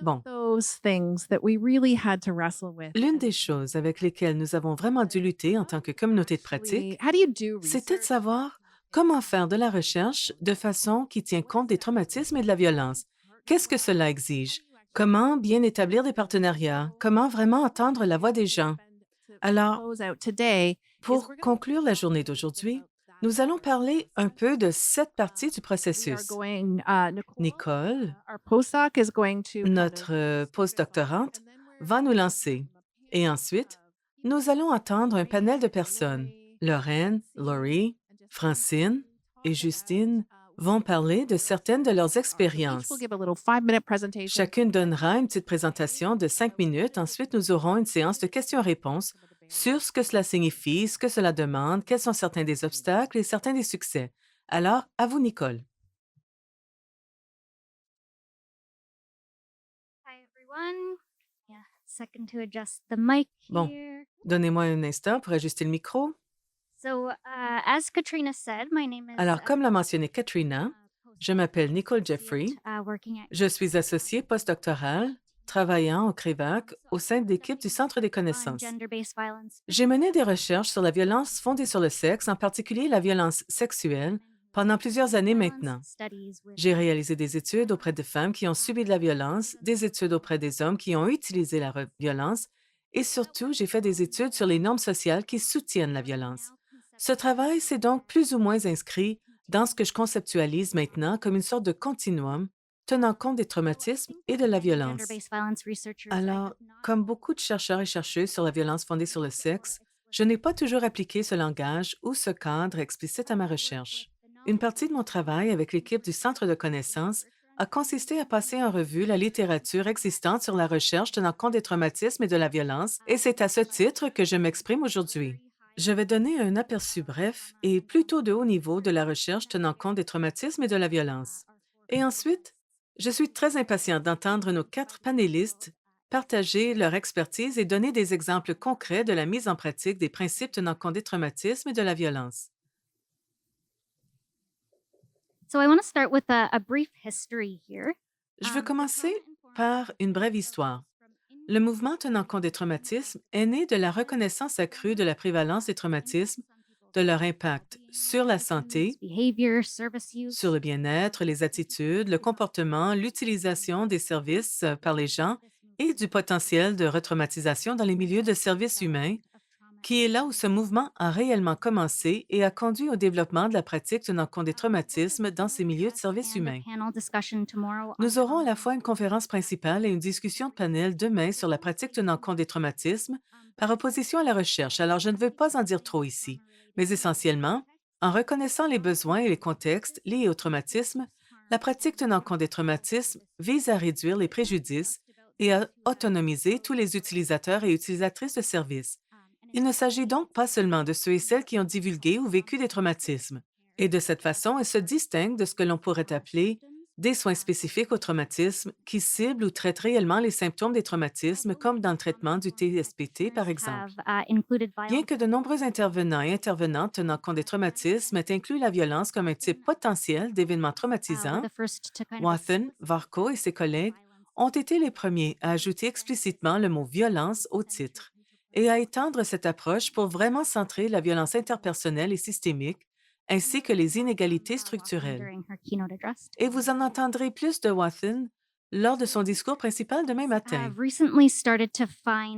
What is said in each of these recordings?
Bon, l'une des choses avec lesquelles nous avons vraiment dû lutter en tant que communauté de pratique, c'était de savoir comment faire de la recherche de façon qui tient compte des traumatismes et de la violence. Qu'est-ce que cela exige? Comment bien établir des partenariats? Comment vraiment entendre la voix des gens? Alors, pour conclure la journée d'aujourd'hui, nous allons parler un peu de cette partie du processus. Nicole, notre postdoctorante, va nous lancer. Et ensuite, nous allons entendre un panel de personnes. Lorraine, Laurie, Francine et Justine vont parler de certaines de leurs expériences. Chacune donnera une petite présentation de 5 minutes. Ensuite, nous aurons une séance de questions-réponses sur ce que cela signifie, ce que cela demande, quels sont certains des obstacles et certains des succès. Alors, à vous, Nicole. Hi everyone. Yeah, second to adjust the mic Bon, here. donnez-moi un instant pour ajuster le micro. As Katrina said, my name is Alors, comme l'a mentionné Katrina, je m'appelle Nicole associate Jeffrey. working at Je suis associée postdoctorale travaillant au CREVAC au sein de l'équipe du Centre des on connaissances. gender-based violence. J'ai mené des recherches sur la violence fondée sur le sexe, en particulier la violence sexuelle, pendant plusieurs années maintenant. J'ai réalisé des études auprès de femmes qui ont subi de la violence, des études auprès des hommes qui ont utilisé la violence, et surtout, j'ai fait des études sur les normes sociales qui soutiennent la violence. Ce travail s'est donc plus ou moins inscrit dans ce que je conceptualise maintenant comme une sorte de continuum tenant compte des traumatismes et de la violence. Alors, comme beaucoup de chercheurs et chercheuses sur la violence fondée sur le sexe, je n'ai pas toujours appliqué ce langage ou ce cadre explicite à ma recherche. Une partie de mon travail avec l'équipe du Centre de connaissances a consisté à passer en revue la littérature existante sur la recherche tenant compte des traumatismes et de la violence, et c'est à ce titre que je m'exprime aujourd'hui. Je vais donner un aperçu bref et plutôt de haut niveau de la recherche tenant compte des traumatismes et de la violence. Et ensuite, je suis très impatiente d'entendre nos 4 panélistes partager leur expertise et donner des exemples concrets de la mise en pratique des principes tenant compte des traumatismes et de la violence. So I want to start with a brief history here. Je veux commencer par une brève histoire. Le mouvement tenant compte des traumatismes est né de la reconnaissance accrue de la prévalence des traumatismes, de leur impact sur la santé, Behavior, service sur use. le bien-être, les attitudes, le comportement, l'utilisation des services par les gens et du potentiel de retraumatisation dans les milieux de services humains, qui est là où ce mouvement a réellement commencé et a conduit au développement de la pratique tenant compte des traumatismes dans ces milieux de services humains. Nous aurons à la fois une conférence principale et une discussion de panel demain sur la pratique tenant compte des traumatismes, par opposition à la recherche, alors je ne veux pas en dire trop ici, mais essentiellement, en reconnaissant les besoins et les contextes liés au traumatisme, la pratique tenant compte des traumatismes vise à réduire les préjudices et à autonomiser tous les utilisateurs et utilisatrices de services. Il ne s'agit donc pas seulement de ceux et celles qui ont divulgué ou vécu des traumatismes. Et de cette façon, elle se distingue de ce que l'on pourrait appeler des soins spécifiques au traumatisme qui ciblent ou traitent réellement les symptômes des traumatismes, comme dans le traitement du TSPT, par exemple. Bien que de nombreux intervenants et intervenantes tenant compte des traumatismes aient inclus la violence comme un type potentiel d'événement traumatisant, Wathen, Varco et ses collègues ont été les premiers à ajouter explicitement le mot violence au titre et à étendre cette approche pour vraiment centrer la violence interpersonnelle et systémique, ainsi que les inégalités structurelles. Et vous en entendrez plus de Wathen lors de son discours principal demain matin.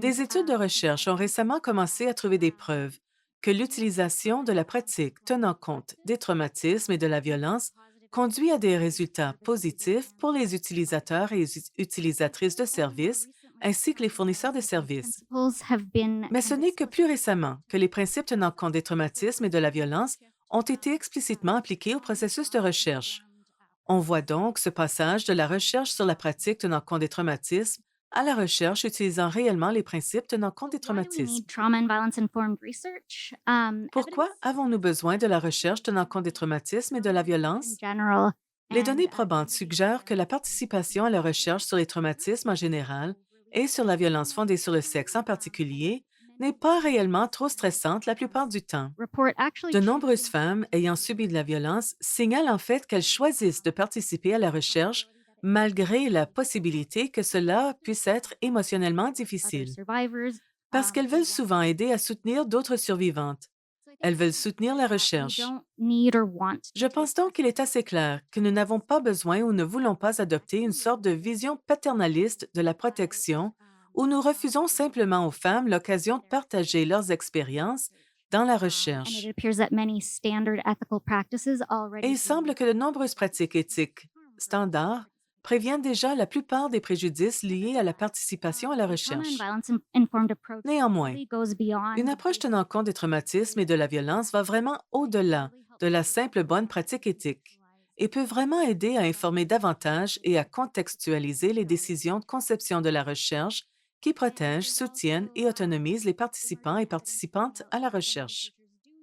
Des études de recherche ont récemment commencé à trouver des preuves que l'utilisation de la pratique tenant compte des traumatismes et de la violence conduit à des résultats positifs pour les utilisateurs et utilisatrices de services, ainsi que les fournisseurs de services. Mais ce n'est que plus récemment que les principes tenant compte des traumatismes et de la violence ont été explicitement appliqués au processus de recherche. On voit donc ce passage de la recherche sur la pratique tenant compte des traumatismes à la recherche utilisant réellement les principes tenant compte des traumatismes. Pourquoi avons-nous besoin de la recherche tenant compte des traumatismes et de la violence? Les données probantes suggèrent que la participation à la recherche sur les traumatismes en général et sur la violence fondée sur le sexe en particulier n'est pas réellement trop stressante la plupart du temps. De nombreuses femmes ayant subi de la violence signalent en fait qu'elles choisissent de participer à la recherche malgré la possibilité que cela puisse être émotionnellement other difficile, survivors. parce qu'elles They veulent want souvent aider à soutenir d'autres survivantes. So I think Elles it's veulent important soutenir la that we recherche. don't need or want Je to pense donc qu'il est assez clair que nous n'avons pas besoin ou ne voulons pas adopter une sorte de vision paternaliste de la protection où nous refusons simplement aux femmes l'occasion de partager leurs expériences dans la and it recherche. appears that many standard ethical practices Et already il semble que de nombreuses pratiques éthiques standards préviennent déjà la plupart des préjudices liés à la participation à la a trauma and recherche. violence informed approach Néanmoins, really goes beyond une approche tenant compte des traumatismes et de la violence va vraiment au-delà de la simple bonne pratique éthique et peut vraiment aider à informer davantage et à contextualiser les décisions de conception de la recherche qui protègent, soutiennent et autonomisent les participants et participantes à la recherche.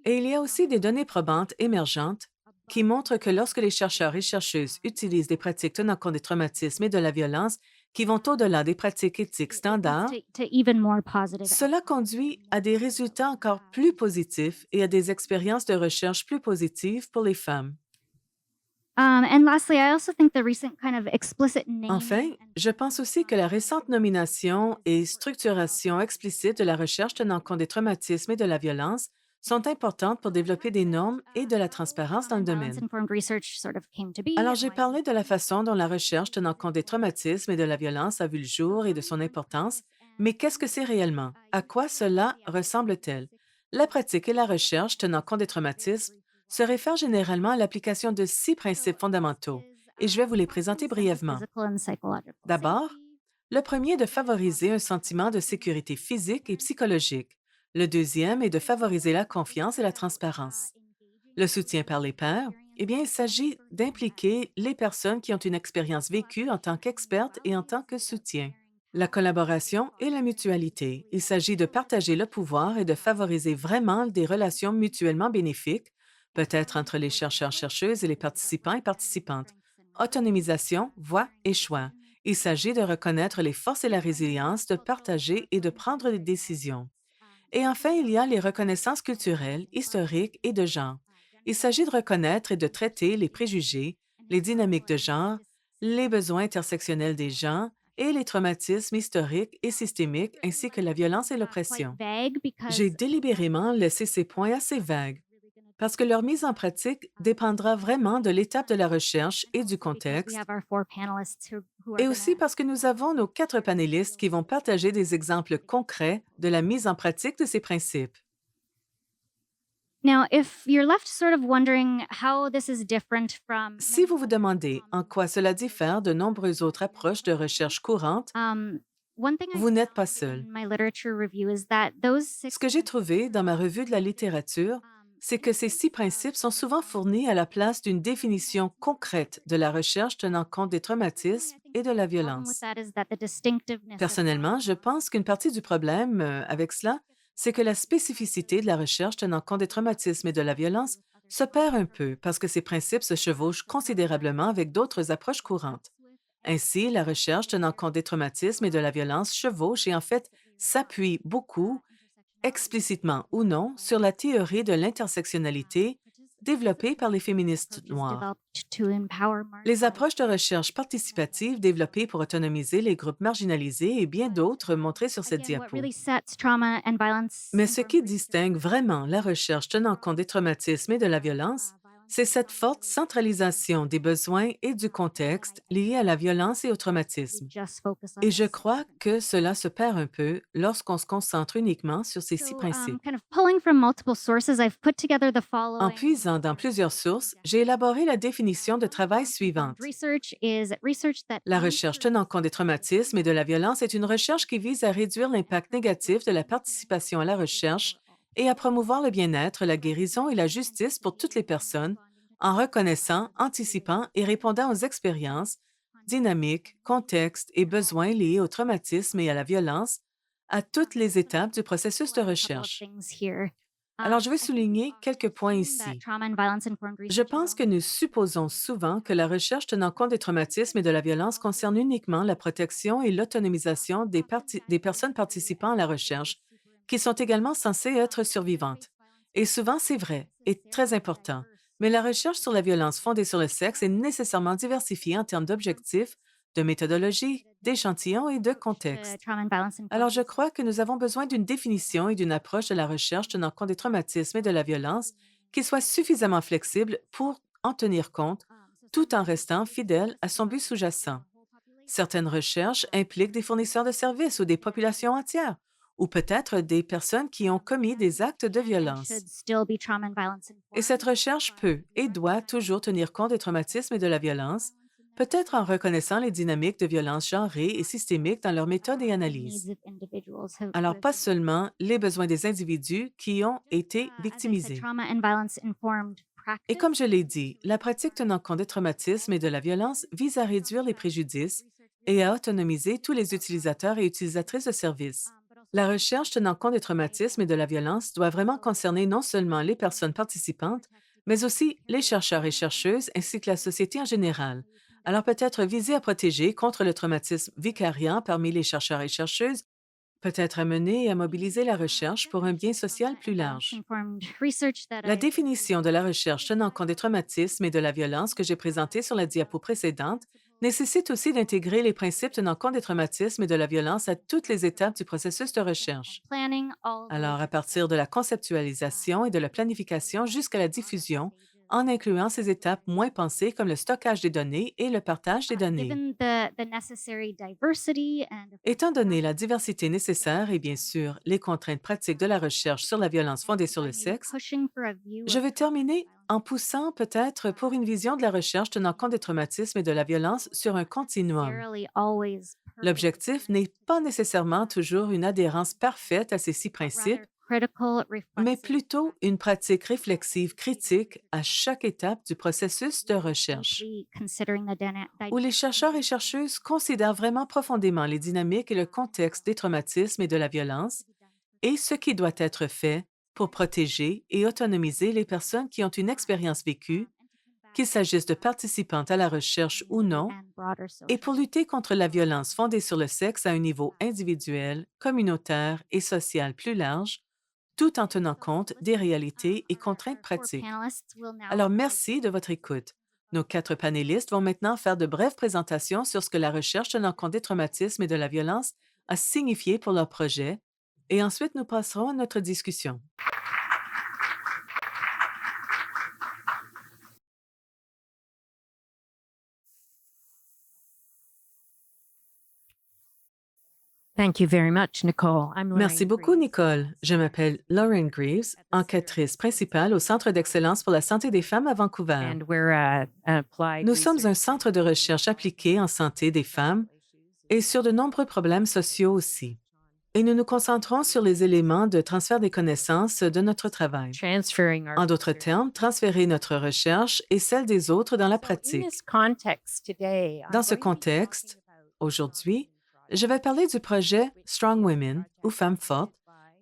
Et il y a aussi des données probantes émergentes qui montrent que lorsque les chercheurs et chercheuses utilisent des pratiques tenant compte des traumatismes et de la violence qui vont au-delà des pratiques éthiques it leads standards, to even more positive cela conduit à des résultats encore plus positifs et à des expériences de recherche plus positives pour les femmes. And lastly, I also think the recent kind of explicit Enfin, naming je pense aussi que la récente nomination et structuration explicite de la recherche tenant compte des traumatismes et de la violence sont importantes pour développer des normes et de la transparence dans le domaine. informed research sort of came to be Alors, and j'ai why parlé de la façon dont la recherche tenant compte des traumatismes et de la violence a vu le jour et de son importance, mais qu'est-ce que c'est réellement? À quoi cela ressemble-t-elle? La pratique et la recherche tenant compte des traumatismes se réfèrent généralement à l'application de 6 principes fondamentaux, et je vais vous les présenter brièvement. physical and psychological D'abord, safety. le premier est de favoriser un sentiment de sécurité physique et psychologique. Le deuxième est de favoriser la confiance et la transparence. Le soutien par les pairs, eh bien, il s'agit d'impliquer les personnes qui ont une expérience vécue en tant qu'expertes et en tant que soutien. La collaboration et la mutualité, il s'agit de partager le pouvoir et de favoriser vraiment des relations mutuellement bénéfiques, peut-être entre les chercheurs-chercheuses et les participants et participantes. Autonomisation, voix et choix. Il s'agit de reconnaître les forces et la résilience, de partager et de prendre des décisions. Et enfin, il y a les reconnaissances culturelles, historiques et de genre. Il s'agit de reconnaître et de traiter les préjugés, les dynamiques de genre, les besoins intersectionnels des gens et les traumatismes historiques et systémiques ainsi que la violence et l'oppression. J'ai délibérément laissé ces points assez vagues parce que leur mise en pratique dépendra vraiment de l'étape de la recherche et du contexte, et aussi parce que nous avons nos 4 panélistes qui vont partager des exemples concrets de la mise en pratique de ces principes. Now, if you're left sort of wondering how this is different from Si vous vous demandez en quoi cela diffère de nombreuses autres approches de recherche courantes, one thing I vous n'êtes pas found seul. in my literature review is that those Ce que j'ai trouvé dans ma revue de la littérature, c'est que ces 6 principes sont souvent fournis à la place d'une définition concrète de la recherche tenant compte des traumatismes et de la violence. Personnellement, je pense qu'une partie du problème avec cela, c'est que la spécificité de la recherche tenant compte des traumatismes et de la violence se perd un peu parce que ces principes se chevauchent considérablement avec d'autres approches courantes. Ainsi, la recherche tenant compte des traumatismes et de la violence chevauche et en fait s'appuie beaucoup, explicitement ou non, sur la théorie de l'intersectionnalité développée par les féministes noires. Les approches de recherche participative développées pour autonomiser les groupes marginalisés et bien d'autres montrées sur cette diapo. Mais ce qui distingue vraiment la recherche tenant compte des traumatismes et de la violence, c'est cette forte centralisation des besoins et du contexte liés à la violence et au traumatisme. Et je crois que cela se perd un peu lorsqu'on se concentre uniquement sur ces 6 principes. En puisant dans plusieurs sources, j'ai élaboré la définition de travail suivante. La recherche tenant compte des traumatismes et de la violence est une recherche qui vise à réduire l'impact négatif de la participation à la recherche et à promouvoir le bien-être, la guérison et la justice pour toutes les personnes en reconnaissant, anticipant et répondant aux expériences, dynamiques, contextes et besoins liés au traumatisme et à la violence à toutes les étapes du processus de recherche. Alors, je vais souligner quelques points ici. Je pense que nous supposons souvent que la recherche tenant compte des traumatismes et de la violence concerne uniquement la protection et l'autonomisation des personnes participant à la recherche, qui sont également censées être survivantes. Et souvent, c'est vrai et très important. Mais la recherche sur la violence fondée sur le sexe est nécessairement diversifiée en termes d'objectifs de méthodologie, d'échantillons et de The contexte. trauma and violence Alors, je informed crois que nous avons besoin d'une définition et d'une approche de la recherche tenant compte des traumatismes et de la violence qui soit suffisamment flexible pour en tenir compte, tout en restant fidèle à son but sous-jacent. Certaines recherches impliquent des fournisseurs de services ou des populations entières, ou peut-être des personnes qui ont commis des actes de and violence. should still be trauma and violence Et cette informed. recherche peut et doit toujours tenir compte des traumatismes et de la violence, peut-être en reconnaissant les dynamiques de violence genrées et systémiques dans leurs méthodes et The analyses. needs of individuals who Alors, have pas been seulement les besoins des individus qui ont été As I said, victimisés. trauma and violence informed Et practice. comme je l'ai dit, la pratique tenant compte des traumatismes et de la violence vise à réduire les préjudices et à autonomiser tous les utilisateurs et utilisatrices de services. La recherche tenant compte des traumatismes et de la violence doit vraiment concerner non seulement les personnes participantes, mais aussi les chercheurs et chercheuses ainsi que la société en général. Alors peut-être viser à protéger contre le traumatisme vicariant parmi les chercheurs et chercheuses, peut-être amener et à mobiliser la recherche pour un bien social plus large. La définition de la recherche tenant compte des traumatismes et de la violence que j'ai présentée sur la diapo précédente nécessite aussi d'intégrer les principes tenant compte des traumatismes et de la violence à toutes les étapes du processus de recherche. Alors, à partir de la conceptualisation et de la planification jusqu'à la diffusion, en incluant ces étapes moins pensées comme le stockage des données et le partage des données. Étant donné la diversité nécessaire et bien sûr les contraintes pratiques de la recherche sur la violence fondée sur le sexe, je veux terminer en poussant peut-être pour une vision de la recherche tenant compte des traumatismes et de la violence sur un continuum. L'objectif n'est pas nécessairement toujours une adhérence parfaite à ces six principes, mais plutôt une pratique réflexive critique à chaque étape du processus de recherche, où les chercheurs et chercheuses considèrent vraiment profondément les dynamiques et le contexte des traumatismes et de la violence et ce qui doit être fait pour protéger et autonomiser les personnes qui ont une expérience vécue, qu'il s'agisse de participantes à la recherche ou non, et pour lutter contre la violence fondée sur le sexe à un niveau individuel, communautaire et social plus large, tout en tenant compte des réalités et contraintes pratiques. Alors, merci de votre écoute. Nos 4 panélistes vont maintenant faire de brèves présentations sur ce que la recherche tenant compte des traumatismes et de la violence a signifié pour leur projet, et ensuite nous passerons à notre discussion. Thank you very much, Nicole. I'm Merci Lorraine beaucoup, Greaves. Nicole. Je m'appelle Lauren Greaves, enquêtrice principale au Centre d'excellence pour la santé des femmes à Vancouver. And we're an applied Nous sommes un research centre de recherche appliqué en santé des femmes et sur de nombreux problèmes sociaux aussi. Et nous nous concentrons sur les éléments de transfert des connaissances de notre travail. transferring our En d'autres research. termes, transférer notre recherche et celle des autres dans la So in pratique. this context today, I'm Dans ce going to be contexte, talking about aujourd'hui, je vais parler du projet Strong Women, ou Femmes fortes,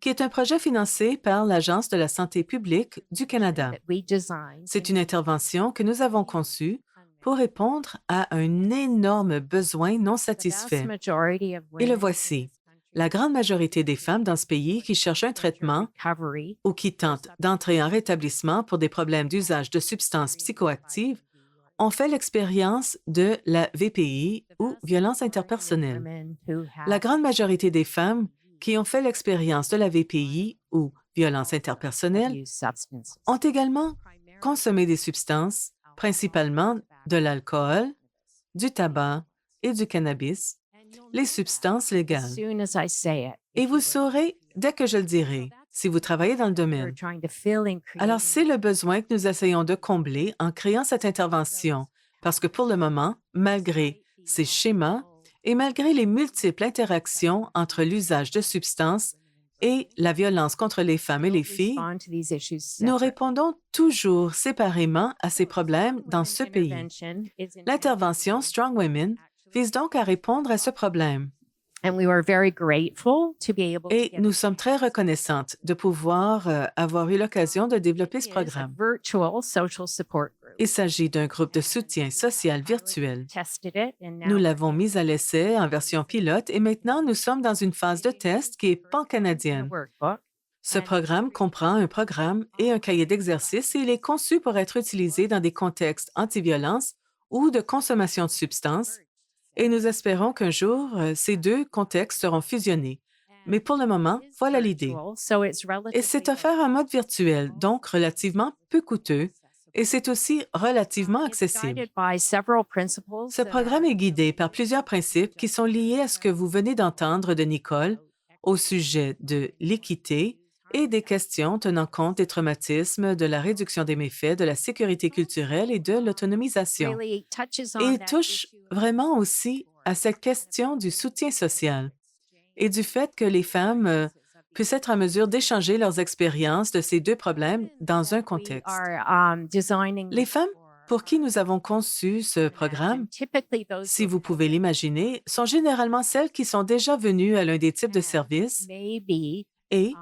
qui est un projet financé par l'Agence de la santé publique du Canada. that we designed C'est in une intervention que nous avons conçue pour répondre à un énorme besoin non the vast satisfait. majority of Et le women in voici. this country La grande majorité des femmes dans ce pays qui cherchent un traitement recovery ou qui tentent d'entrer en rétablissement pour des problèmes d'usage de substances psychoactives ont fait l'expérience de la VPI ou violence interpersonnelle. women who La have grande majorité des femmes qui ont fait l'expérience de la VPI ou violence interpersonnelle abused substances. ont également consommé des substances, principalement de l'alcool, du tabac et du cannabis, les substances As légales. soon as I say it, Et vous saurez dès que je le dirai, si vous travaillez dans le we're domaine. trying to fill in Alors, creating c'est le besoin que nous essayons de combler en créant cette intervention, parce que pour le moment, malgré ces schémas et malgré les multiples interactions entre l'usage de substances et la violence contre les femmes et les filles, respond to these issues nous separately. répondons toujours séparément à ces problèmes dans ce pays. Intervention is intended L'intervention Strong Women vise donc à répondre à ce problème. And we were very grateful to be able to Et get nous sommes très reconnaissantes de pouvoir avoir eu l'occasion de développer ce It is a programme. virtual social support group. Il s'agit d'un groupe de soutien social virtuel. Tested it and now Nous we're l'avons mis à l'essai en version pilote et maintenant nous sommes dans une phase de test qui est a pan-canadienne. workbook. Ce programme comprend un programme et un cahier d'exercice et il est conçu pour être utilisé dans des contextes anti-violence ou de consommation de substances Et nous espérons qu'un jour, ces deux contextes seront fusionnés. Mais pour le moment, voilà l'idée. Et c'est offert en mode virtuel, donc relativement peu coûteux, et c'est aussi relativement accessible. Ce programme est guidé par plusieurs principes qui sont liés à ce que vous venez d'entendre de Nicole au sujet de l'équité et des questions tenant compte des traumatismes, de la réduction des méfaits, de la sécurité culturelle et de l'autonomisation. Et il touche vraiment aussi à cette question du soutien social et du fait que les femmes puissent être en mesure d'échanger leurs expériences de ces deux problèmes dans un contexte. Les femmes pour qui nous avons conçu ce programme, si vous pouvez l'imaginer, sont généralement celles qui sont déjà venues à l'un des types de services et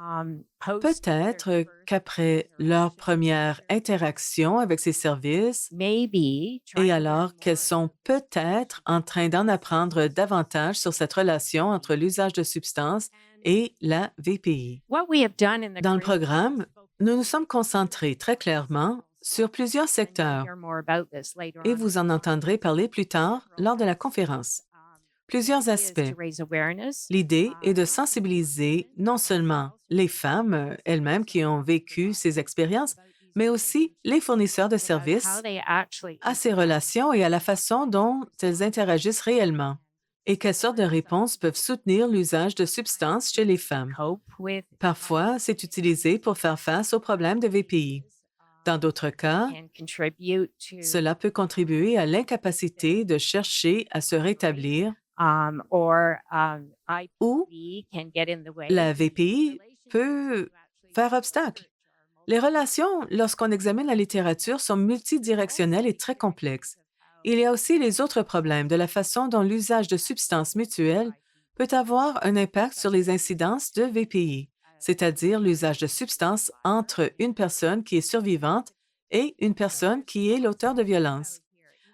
peut-être qu'après leur première interaction avec ces services, et alors qu'elles sont peut-être en train d'en apprendre davantage sur cette relation entre l'usage de substances et la VPI. Dans le programme, nous nous sommes concentrés très clairement sur plusieurs secteurs et vous en entendrez parler plus tard lors de la conférence. Plusieurs aspects. L'idée est de sensibiliser non seulement les femmes elles-mêmes qui ont vécu ces expériences, mais aussi les fournisseurs de services à ces relations et à la façon dont elles interagissent réellement et quelles sortes de réponses peuvent soutenir l'usage de substances chez les femmes. Parfois, c'est utilisé pour faire face aux problèmes de VPI. Dans d'autres cas, cela peut contribuer à l'incapacité de chercher à se rétablir ou la VPI peut faire obstacle. Les relations, lorsqu'on examine la littérature, sont multidirectionnelles et très complexes. Il y a aussi les autres problèmes de la façon dont l'usage de substances mutuelles peut avoir un impact sur les incidences de VPI, c'est-à-dire l'usage de substances entre une personne qui est survivante et une personne qui est l'auteur de violences.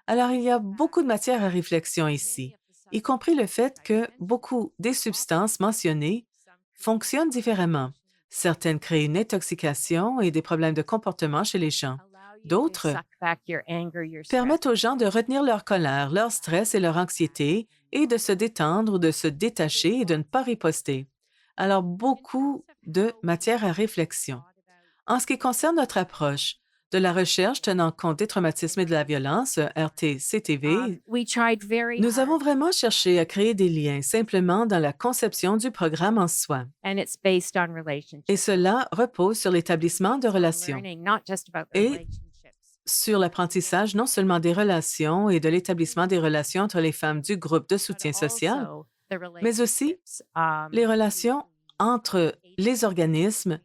Alors, il y a beaucoup de matière à réflexion ici, y compris le fait que beaucoup des substances mentionnées fonctionnent différemment. Certaines créent une intoxication et des problèmes de comportement chez les gens. D'autres permettent aux gens de retenir leur colère, leur stress et leur anxiété et de se détendre ou de se détacher et de ne pas riposter. Alors, beaucoup de matière à réflexion. En ce qui concerne notre approche de la recherche tenant compte des traumatismes et de la violence, RT-CTV, nous avons vraiment cherché à créer des liens simplement dans la conception du programme en soi. Et cela repose sur l'établissement de relations et sur l'apprentissage non seulement des relations et de l'établissement des relations entre les femmes du groupe de soutien social, mais aussi les relations entre les organismes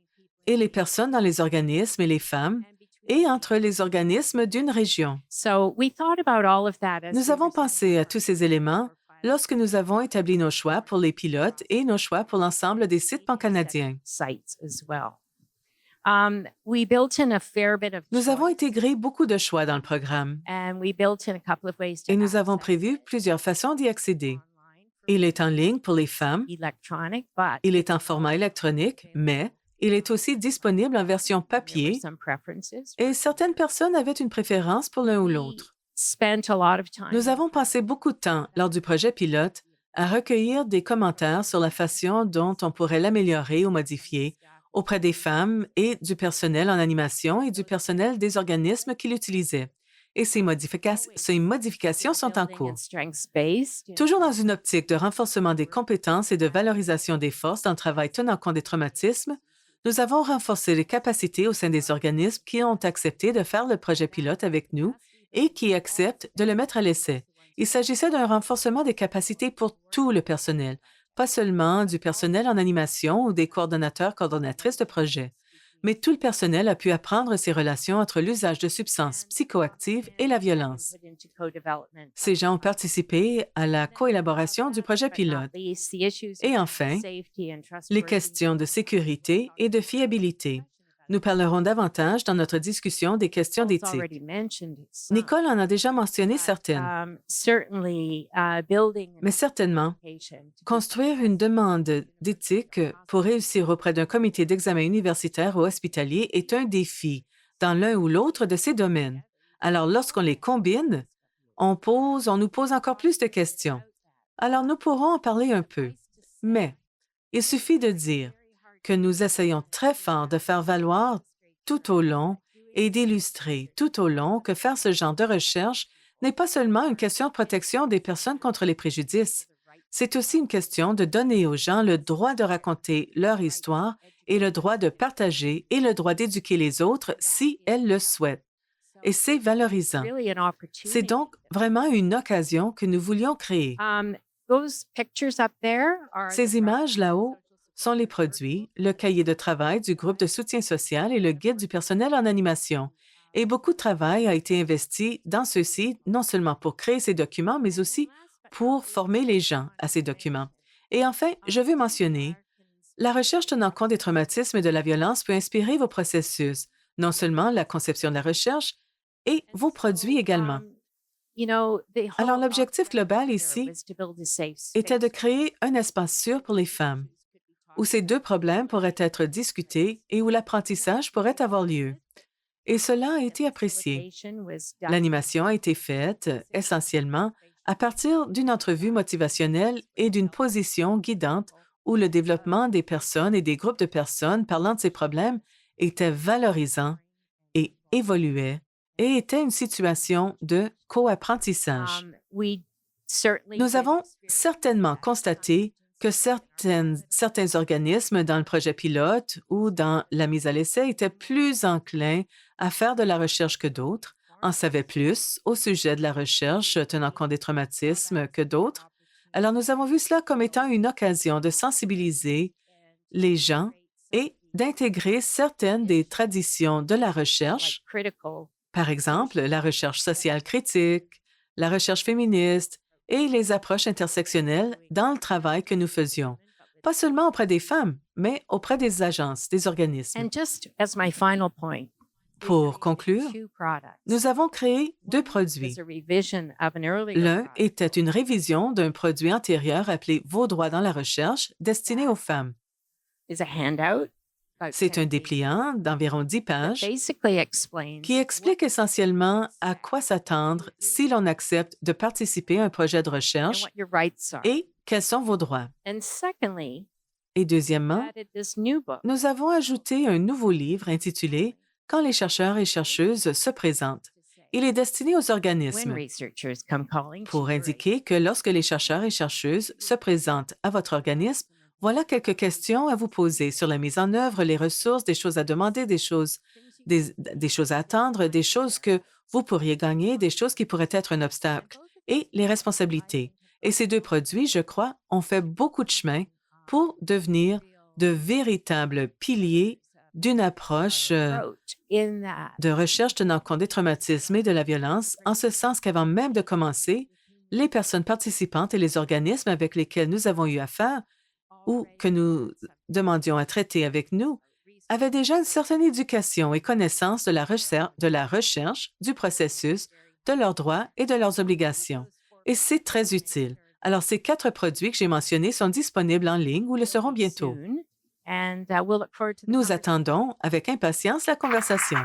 et les personnes dans les organismes et les femmes, et entre les organismes d'une région. Nous avons pensé à tous ces éléments lorsque nous avons établi nos choix pour les pilotes et nos choix pour l'ensemble des sites pancanadiens. Nous avons intégré beaucoup de choix dans le programme et nous avons prévu plusieurs façons d'y accéder. Il est en ligne pour les femmes, il est en format électronique, mais il est aussi disponible en version papier et certaines personnes avaient une préférence pour l'un ou l'autre. Nous avons passé beaucoup de temps lors du projet pilote à recueillir des commentaires sur la façon dont on pourrait l'améliorer ou modifier auprès des femmes et du personnel en animation et du personnel des organismes qui l'utilisaient. Et ces modifications sont en cours. Toujours dans une optique de renforcement des compétences et de valorisation des forces dans le travail tenant compte des traumatismes, nous avons renforcé les capacités au sein des organismes qui ont accepté de faire le projet pilote avec nous et qui acceptent de le mettre à l'essai. Il s'agissait d'un renforcement des capacités pour tout le personnel, pas seulement du personnel en animation ou des coordonnatrices de projet, mais tout le personnel a pu apprendre ces relations entre l'usage de substances psychoactives et la violence. Ces gens ont participé à la coélaboration du projet pilote. Et enfin, les questions de sécurité et de fiabilité. Nous parlerons davantage dans notre discussion des questions d'éthique. Nicole en a déjà mentionné certaines, mais certainement, construire une demande d'éthique pour réussir auprès d'un comité d'examen universitaire ou hospitalier est un défi dans l'un ou l'autre de ces domaines. Alors, lorsqu'on les combine, on nous pose encore plus de questions. Alors nous pourrons en parler un peu. Mais il suffit de dire que nous essayons très fort de faire valoir tout au long et d'illustrer tout au long que faire ce genre de recherche n'est pas seulement une question de protection des personnes contre les préjudices. C'est aussi une question de donner aux gens le droit de raconter leur histoire et le droit de partager et le droit d'éduquer les autres si elles le souhaitent. Et c'est valorisant. Really an C'est opportunity. donc vraiment une occasion que nous voulions créer. Those pictures up there are the Ces images products là-haut of social sont les support group. produits, le cahier de travail du groupe de soutien social et le guide du personnel en animation. Et beaucoup de travail a été investi dans ceux-ci, non seulement pour créer ces documents, mais aussi pour former les gens à ces documents. Et enfin, je veux mentionner, la recherche tenant compte des traumatismes et de la violence peut inspirer vos processus, non seulement la conception de la recherche, et vos produits également. Alors, l'objectif global ici était de créer un espace sûr pour les femmes, où ces deux problèmes pourraient être discutés et où l'apprentissage pourrait avoir lieu. Et cela a été apprécié. L'animation a été faite essentiellement à partir d'une entrevue motivationnelle et d'une position guidante où le développement des personnes et des groupes de personnes parlant de ces problèmes était valorisant et évoluait et était une situation de co-apprentissage. Nous avons certainement constaté que certains organismes dans le projet pilote ou dans la mise à l'essai étaient plus enclins à faire de la recherche que d'autres, en savaient plus au sujet de la recherche tenant compte des traumatismes que d'autres. Alors, nous avons vu cela comme étant une occasion de sensibiliser les gens et d'intégrer certaines des traditions de la recherche, par exemple la recherche sociale critique, la recherche féministe et les approches intersectionnelles dans le travail que nous faisions, pas seulement auprès des femmes, mais auprès des agences, des organismes. And just as my final point, Pour conclure, nous avons créé deux produits. L'un était une révision d'un produit antérieur appelé Vos droits dans la recherche, destiné aux femmes. C'est un dépliant d'environ 10 pages qui explique essentiellement à quoi s'attendre si l'on accepte de participer à un projet de recherche et quels sont vos droits. Et deuxièmement, nous avons ajouté un nouveau livre intitulé Quand les chercheurs et chercheuses se présentent. Il est destiné aux organismes pour indiquer que lorsque les chercheurs et chercheuses se présentent à votre organisme, voilà quelques questions à vous poser sur la mise en œuvre, les ressources, des choses à demander, des choses à attendre, des choses que vous pourriez gagner, des choses qui pourraient être un obstacle, et les responsabilités. Et ces deux produits, je crois, ont fait beaucoup de chemin pour devenir de véritables piliers d'une approche de recherche tenant compte des traumatismes et de la violence, en ce sens qu'avant même de commencer, les personnes participantes et les organismes avec lesquels nous avons eu affaire ou que nous demandions à traiter avec nous avaient déjà une certaine éducation et connaissance de la recherche, du processus, de leurs droits et de leurs obligations. Et c'est très utile. Alors, ces 4 produits que j'ai mentionnés sont disponibles en ligne ou le seront bientôt. Nous attendons avec impatience la conversation.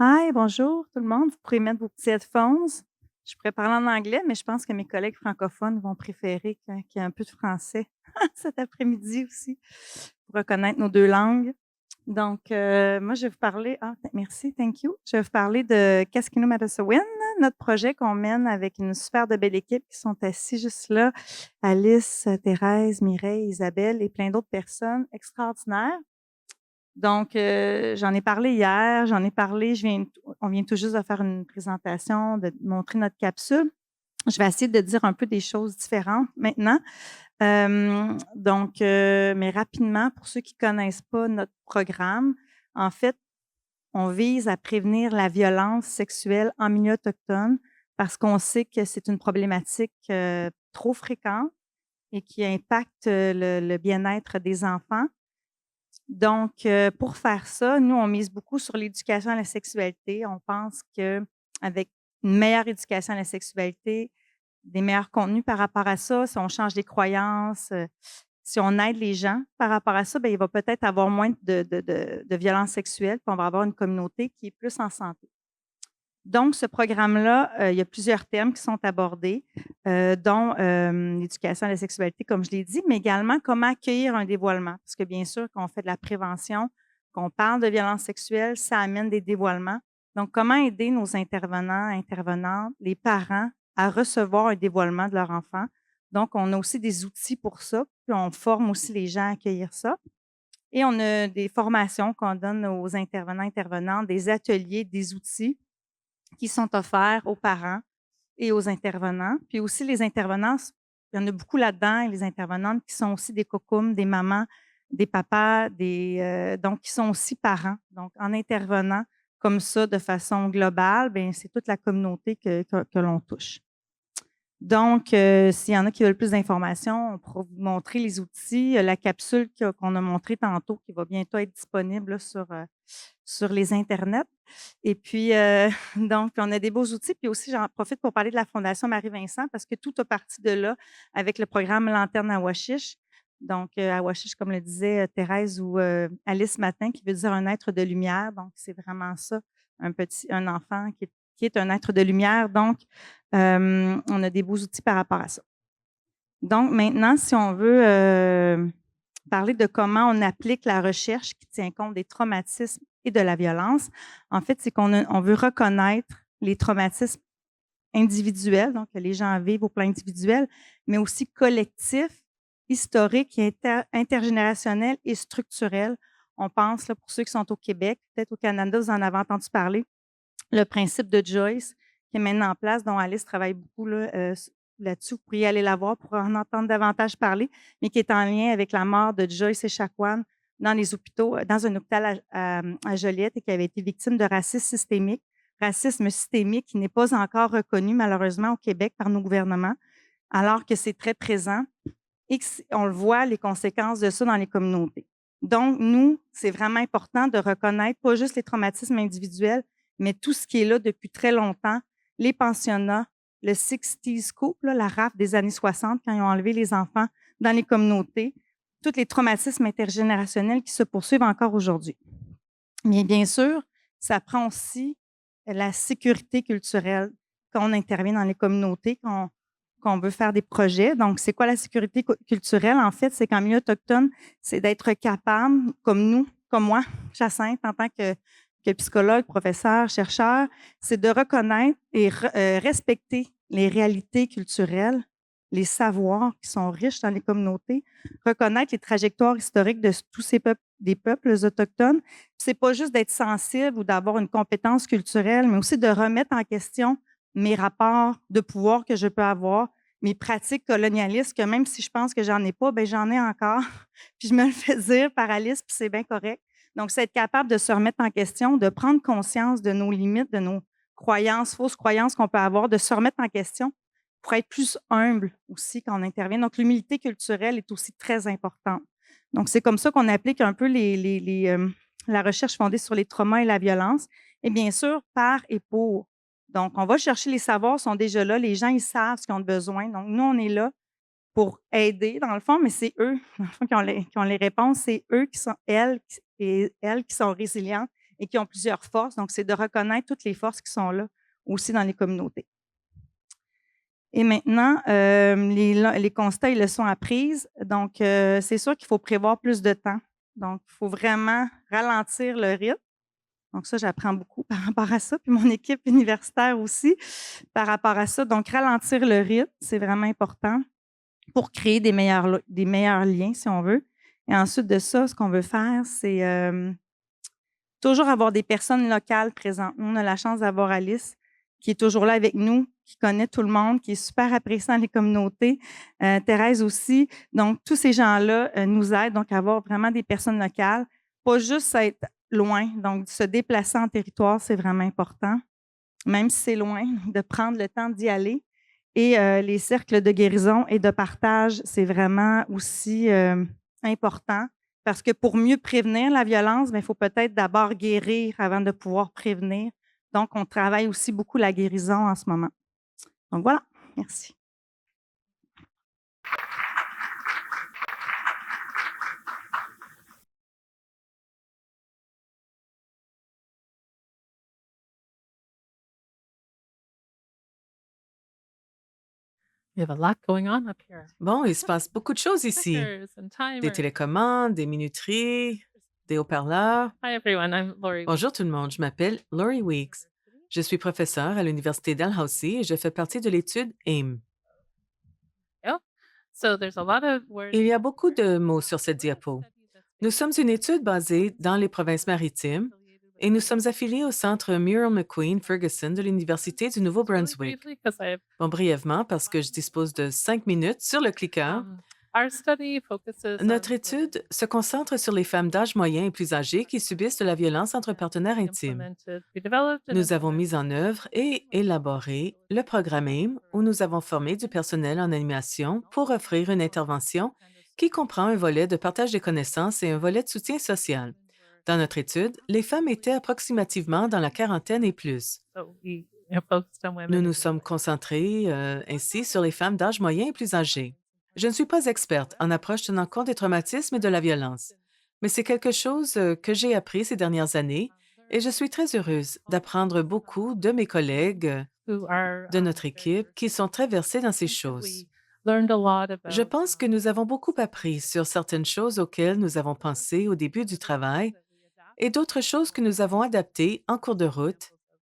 Hi, bonjour tout le monde. Vous pourrez mettre vos petits headphones. Je pourrais parler en anglais, mais je pense que mes collègues francophones vont préférer qu'il y ait un peu de français cet après-midi aussi pour reconnaître nos deux langues. Donc, moi, je vais vous parler. Merci, thank you. Je vais vous parler de Qu'est-ce qui nous met à se win, notre projet qu'on mène avec une super de belle équipe qui sont assis juste là. Alice, Thérèse, Mireille, Isabelle et plein d'autres personnes extraordinaires. Donc, j'en ai parlé hier, on vient tout juste de faire une présentation, de montrer notre capsule. Je vais essayer de dire un peu des choses différentes maintenant. Mais rapidement, pour ceux qui ne connaissent pas notre programme, en fait, on vise à prévenir la violence sexuelle en milieu autochtone parce qu'on sait que c'est une problématique trop fréquente et qui impacte le bien-être des enfants. Donc, pour faire ça, nous, on mise beaucoup sur l'éducation à la sexualité. On pense qu'avec une meilleure éducation à la sexualité, des meilleurs contenus par rapport à ça, si on change les croyances, Si on aide les gens par rapport à ça, bien, il va peut-être avoir moins de violences sexuelles, puis on va avoir une communauté qui est plus en santé. Donc, ce programme-là, il y a plusieurs thèmes qui sont abordés, dont l'éducation à la sexualité, comme je l'ai dit, mais également comment accueillir un dévoilement. Parce que bien sûr, quand on fait de la prévention, qu'on parle de violences sexuelles, ça amène des dévoilements. Donc, comment aider nos intervenants, intervenantes, les parents à recevoir un dévoilement de leur enfant. Donc, on a aussi des outils pour ça, puis on forme aussi les gens à accueillir ça. Et on a des formations qu'on donne aux intervenants, intervenantes, des ateliers, des outils qui sont offerts aux parents et aux intervenants. Puis aussi, les intervenants, il y en a beaucoup là-dedans, et les intervenantes qui sont aussi des cocums, des mamans, des papas, donc qui sont aussi parents. Donc, en intervenant comme ça de façon globale, bien, c'est toute la communauté que l'on touche. Donc, s'il y en a qui veulent plus d'informations, on pourra vous montrer les outils. La capsule qu'on a montrée tantôt, qui va bientôt être disponible là, sur les internets. Et puis, donc, on a des beaux outils. Puis aussi, j'en profite pour parler de la Fondation Marie-Vincent parce que tout a parti de là avec le programme Lanterne à Washish. Donc, à Washish, comme le disait Thérèse ou Alice Matin, qui veut dire un être de lumière. Donc, c'est vraiment ça, un enfant qui est un être de lumière. Donc, on a des beaux outils par rapport à ça. Donc, maintenant, si on veut parler de comment on applique la recherche qui tient compte des traumatismes et de la violence, en fait, c'est qu'on veut reconnaître les traumatismes individuels, donc que les gens vivent au plan individuel, mais aussi collectifs, historiques, intergénérationnels et structurels. On pense, là, pour ceux qui sont au Québec, peut-être au Canada, vous en avez entendu parler, le principe de Joyce qui est maintenant en place, dont Alice travaille beaucoup là-dessus. Vous pourriez aller la voir pour en entendre davantage parler, mais qui est en lien avec la mort de Joyce Echaquan dans les hôpitaux, dans un hôpital à Joliette et qui avait été victime de racisme systémique qui n'est pas encore reconnu malheureusement au Québec par nos gouvernements, alors que c'est très présent et on le voit, les conséquences de ça dans les communautés. Donc, nous, c'est vraiment important de reconnaître pas juste les traumatismes individuels, mais tout ce qui est là depuis très longtemps, les pensionnats, le 60s Coup, la rafle des années 60, quand ils ont enlevé les enfants dans les communautés, tous les traumatismes intergénérationnels qui se poursuivent encore aujourd'hui. Mais bien sûr, ça prend aussi la sécurité culturelle quand on intervient dans les communautés, quand on veut faire des projets. Donc, c'est quoi la sécurité culturelle? En fait, c'est qu'en milieu autochtone, c'est d'être capable, comme nous, comme moi, Jacinthe, en tant que psychologue, professeur, chercheur, c'est de reconnaître et respecter les réalités culturelles, les savoirs qui sont riches dans les communautés, reconnaître les trajectoires historiques de tous ces peuples, des peuples autochtones. C'est pas juste d'être sensible ou d'avoir une compétence culturelle, mais aussi de remettre en question mes rapports de pouvoir que je peux avoir, mes pratiques colonialistes, que même si je pense que j'en ai pas, ben j'en ai encore. Puis je me le fais dire par Alice, puis c'est bien correct. Donc, c'est être capable de se remettre en question, de prendre conscience de nos limites, de nos croyances, fausses croyances qu'on peut avoir, de se remettre en question pour être plus humble aussi quand on intervient. Donc, l'humilité culturelle est aussi très importante. Donc, c'est comme ça qu'on applique un peu la recherche fondée sur les traumas et la violence. Et bien sûr, par et pour. Donc, on va chercher les savoirs, sont déjà là. Les gens, ils savent ce qu'ils ont besoin. Donc, nous, on est là pour aider, dans le fond, mais c'est eux, dans le fond, qui ont les réponses. C'est eux qui sont, elles qui sont résilientes et qui ont plusieurs forces. Donc, c'est de reconnaître toutes les forces qui sont là aussi dans les communautés. Et maintenant, les constats et leçons apprises. Donc, c'est sûr qu'il faut prévoir plus de temps. Donc, il faut vraiment ralentir le rythme. Donc, ça, j'apprends beaucoup par rapport à ça. Puis mon équipe universitaire aussi par rapport à ça. Donc, ralentir le rythme, c'est vraiment important pour créer des meilleurs liens, si on veut. Et ensuite de ça, ce qu'on veut faire, c'est toujours avoir des personnes locales présentes. Nous, on a la chance d'avoir Alice, qui est toujours là avec nous, qui connaît tout le monde, qui est super appréciée dans les communautés. Thérèse aussi. Donc, tous ces gens-là nous aident donc à avoir vraiment des personnes locales. Pas juste être loin. Donc, se déplacer en territoire, c'est vraiment important. Même si c'est loin, de prendre le temps d'y aller. Et les cercles de guérison et de partage, c'est vraiment aussi important parce que pour mieux prévenir la violence, il faut peut-être d'abord guérir avant de pouvoir prévenir. Donc, on travaille aussi beaucoup la guérison en ce moment. Donc, voilà. Merci. We have a lot going on up here. Bon, il se passe beaucoup de choses ici. Clickers and Des timers. télécommandes, des minuteries, des haut-parleurs. Hi everyone, I'm Lori. Bonjour tout le monde, je m'appelle Laurie Weeks. Je suis professeure à l'Université Dalhousie et je fais partie de l'étude AIM. So there's a lot of words. Il y a beaucoup de mots sur cette diapo. Nous sommes une étude basée dans les provinces maritimes et nous sommes affiliés au centre Muriel McQueen Ferguson de l'Université du Nouveau-Brunswick. Briefly, 'cause I have, Bon, brièvement, parce que je dispose de 5 minutes sur le cliqueur, our study focuses notre on étude se concentre sur les femmes d'âge moyen et plus âgées qui subissent de la violence entre partenaires intimes. we developed and Nous avons mis en œuvre et élaboré le programme AIM où nous avons formé du personnel en animation pour offrir une intervention qui comprend un volet de partage des connaissances et un volet de soutien social. Dans notre étude, les femmes étaient approximativement dans la quarantaine et plus. so we focused on women. Nous nous sommes concentrés ainsi sur les femmes d'âge moyen et plus âgées. Je ne suis pas experte en approche tenant compte des traumatismes et de la violence, mais c'est quelque chose que j'ai appris ces dernières années et je suis très heureuse d'apprendre beaucoup de mes collègues who are, de notre équipe qui sont très versés dans ces we choses. learned a lot about, Je pense que nous avons beaucoup appris sur certaines choses auxquelles nous avons pensé au début du travail et d'autres choses que nous avons adaptées en cours de route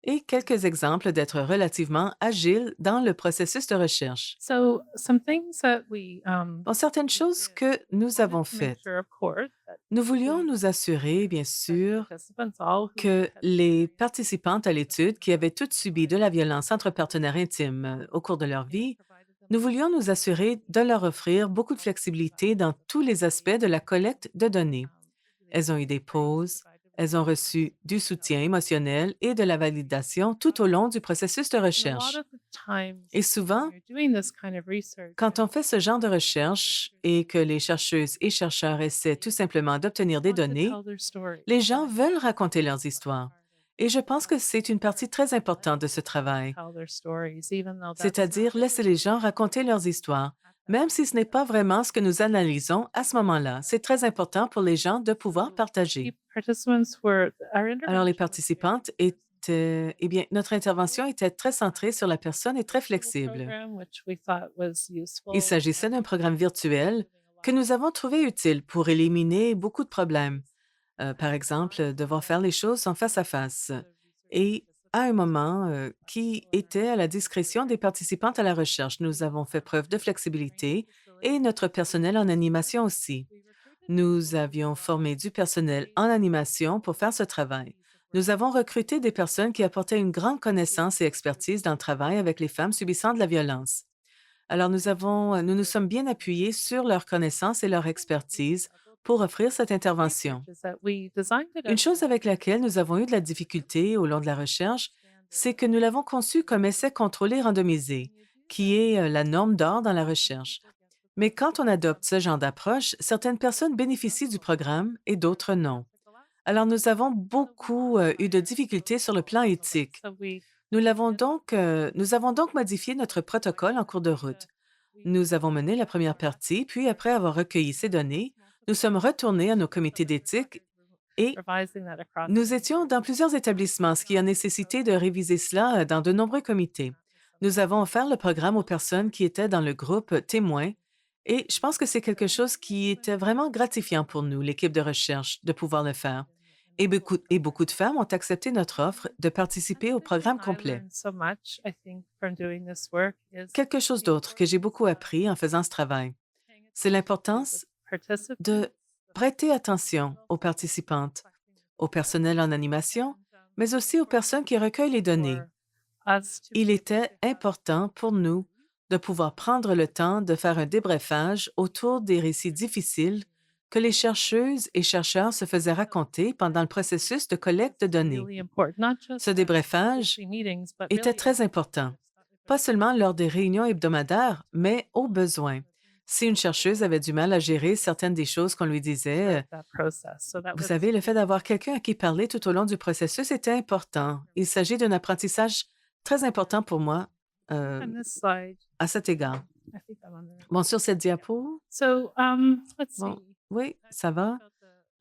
et quelques exemples d'être relativement agiles dans le processus de recherche. So some things that we Bon, certaines choses que nous avons faites. sure, of course, that Nous voulions nous assurer, bien sûr, participants all who que had- les participantes à l'étude qui avaient toutes subi de la violence entre partenaires intimes au cours de leur vie, nous voulions nous assurer de leur offrir beaucoup de flexibilité dans tous les aspects de la collecte de données. Elles ont eu des pauses, elles ont reçu du soutien émotionnel et de la validation tout au long du processus de and a lot recherche. of the times Et souvent, when you're doing this kind of research, quand on fait ce genre de recherche et que les chercheuses et chercheurs essaient tout simplement d'obtenir des want to données, tell their story. les gens veulent raconter leurs histoires. Et je pense que c'est une partie très importante de ce travail, Tell their stories, even though that's c'est-à-dire not laisser les gens raconter leurs histoires, même si ce n'est pas vraiment ce que nous analysons à ce moment-là. C'est très important pour les gens de pouvoir partager. participants were our Alors, les intervention participantes étaient, eh bien, notre intervention était très centrée sur la personne et très flexible. program, which we thought was useful. Il s'agissait d'un programme virtuel que nous avons trouvé utile pour éliminer beaucoup de problèmes. Par exemple, devoir faire les choses en face à face. Et à un moment qui était à la discrétion des participantes à la recherche, nous avons fait preuve de flexibilité et notre personnel en animation aussi. Nous avions formé du personnel en animation pour faire ce travail. Nous avons recruté des personnes qui apportaient une grande connaissance et expertise dans le travail avec les femmes subissant de la violence. Alors, nous nous sommes bien appuyés sur leurs connaissances et leur expertise pour offrir cette intervention. Is that we designed it Une as chose avec laquelle nous avons eu de la difficulté au long de la recherche, c'est que nous l'avons conçu comme essai contrôlé randomisé, qui est la norme d'or dans la recherche. Mais quand on adopte ce genre d'approche, certaines personnes bénéficient du programme et d'autres non. Alors, nous avons beaucoup eu de difficultés sur le plan éthique. so we Nous avons donc modifié notre protocole en cours de route. Nous avons mené la première partie, puis après avoir recueilli ces données, nous sommes retournés à nos comités d'éthique et revising that across. nous étions dans plusieurs établissements, ce qui a nécessité de réviser cela dans de nombreux comités. Nous avons offert le programme aux personnes qui étaient dans le groupe témoins et je pense que c'est quelque chose qui était vraiment gratifiant pour nous, l'équipe de recherche, de pouvoir le faire. Et beaucoup de femmes ont accepté notre offre de participer au programme I complet. learned so much, I think, from doing this work is Quelque chose d'autre que j'ai beaucoup appris en faisant ce travail, c'est l'importance participants de prêter attention aux participantes, au personnel en animation, mais aussi aux personnes qui recueillent les données. for us to Il était important pour nous de pouvoir prendre le temps de faire un débriefage autour des récits difficiles que les chercheuses et chercheurs se faisaient raconter pendant le processus de collecte de données. really important, not just Ce at débriefage weekly meetings, but était really très important, pas seulement lors des réunions hebdomadaires, mais au besoin. Si une chercheuse avait du mal à gérer certaines des choses qu'on lui disait, that process. So that vous was savez, le fait d'avoir quelqu'un à qui parler tout au long du processus était important. Il s'agit d'un apprentissage très important pour moi on this slide. à cet égard. I think I'm on there. Bon, sur cette diapo, So let's Bon, see. oui, ça va.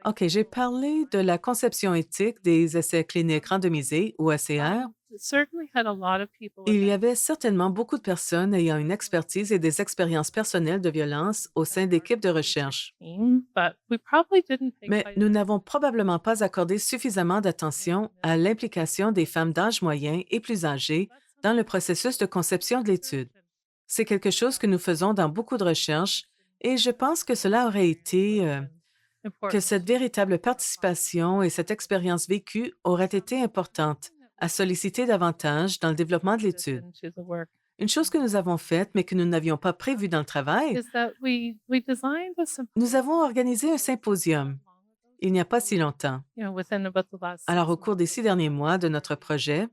OK, j'ai parlé de la conception éthique des essais cliniques randomisés, ou ACR. certainly had a lot of people Il y with avait certainement beaucoup de personnes ayant une expertise et des expériences personnelles de violence au sein d'équipes de recherche. team, but we probably didn't pay Mais quite nous enough n'avons probablement pas accordé suffisamment d'attention à l'implication des femmes d'âge moyen et plus âgées dans le processus de conception de l'étude. C'est quelque chose que nous faisons dans beaucoup de recherches et je pense que cela aurait été, que important. cette véritable participation et cette expérience vécue auraient été importantes à solliciter davantage dans le développement de l'étude. Into the work Une chose que nous avons faite, mais que nous n'avions pas prévue dans le travail, is that we designed a symposium, nous avons organisé un symposium il n'y a pas si longtemps, within about the last alors au 6 cours des 6 derniers mois de notre projet,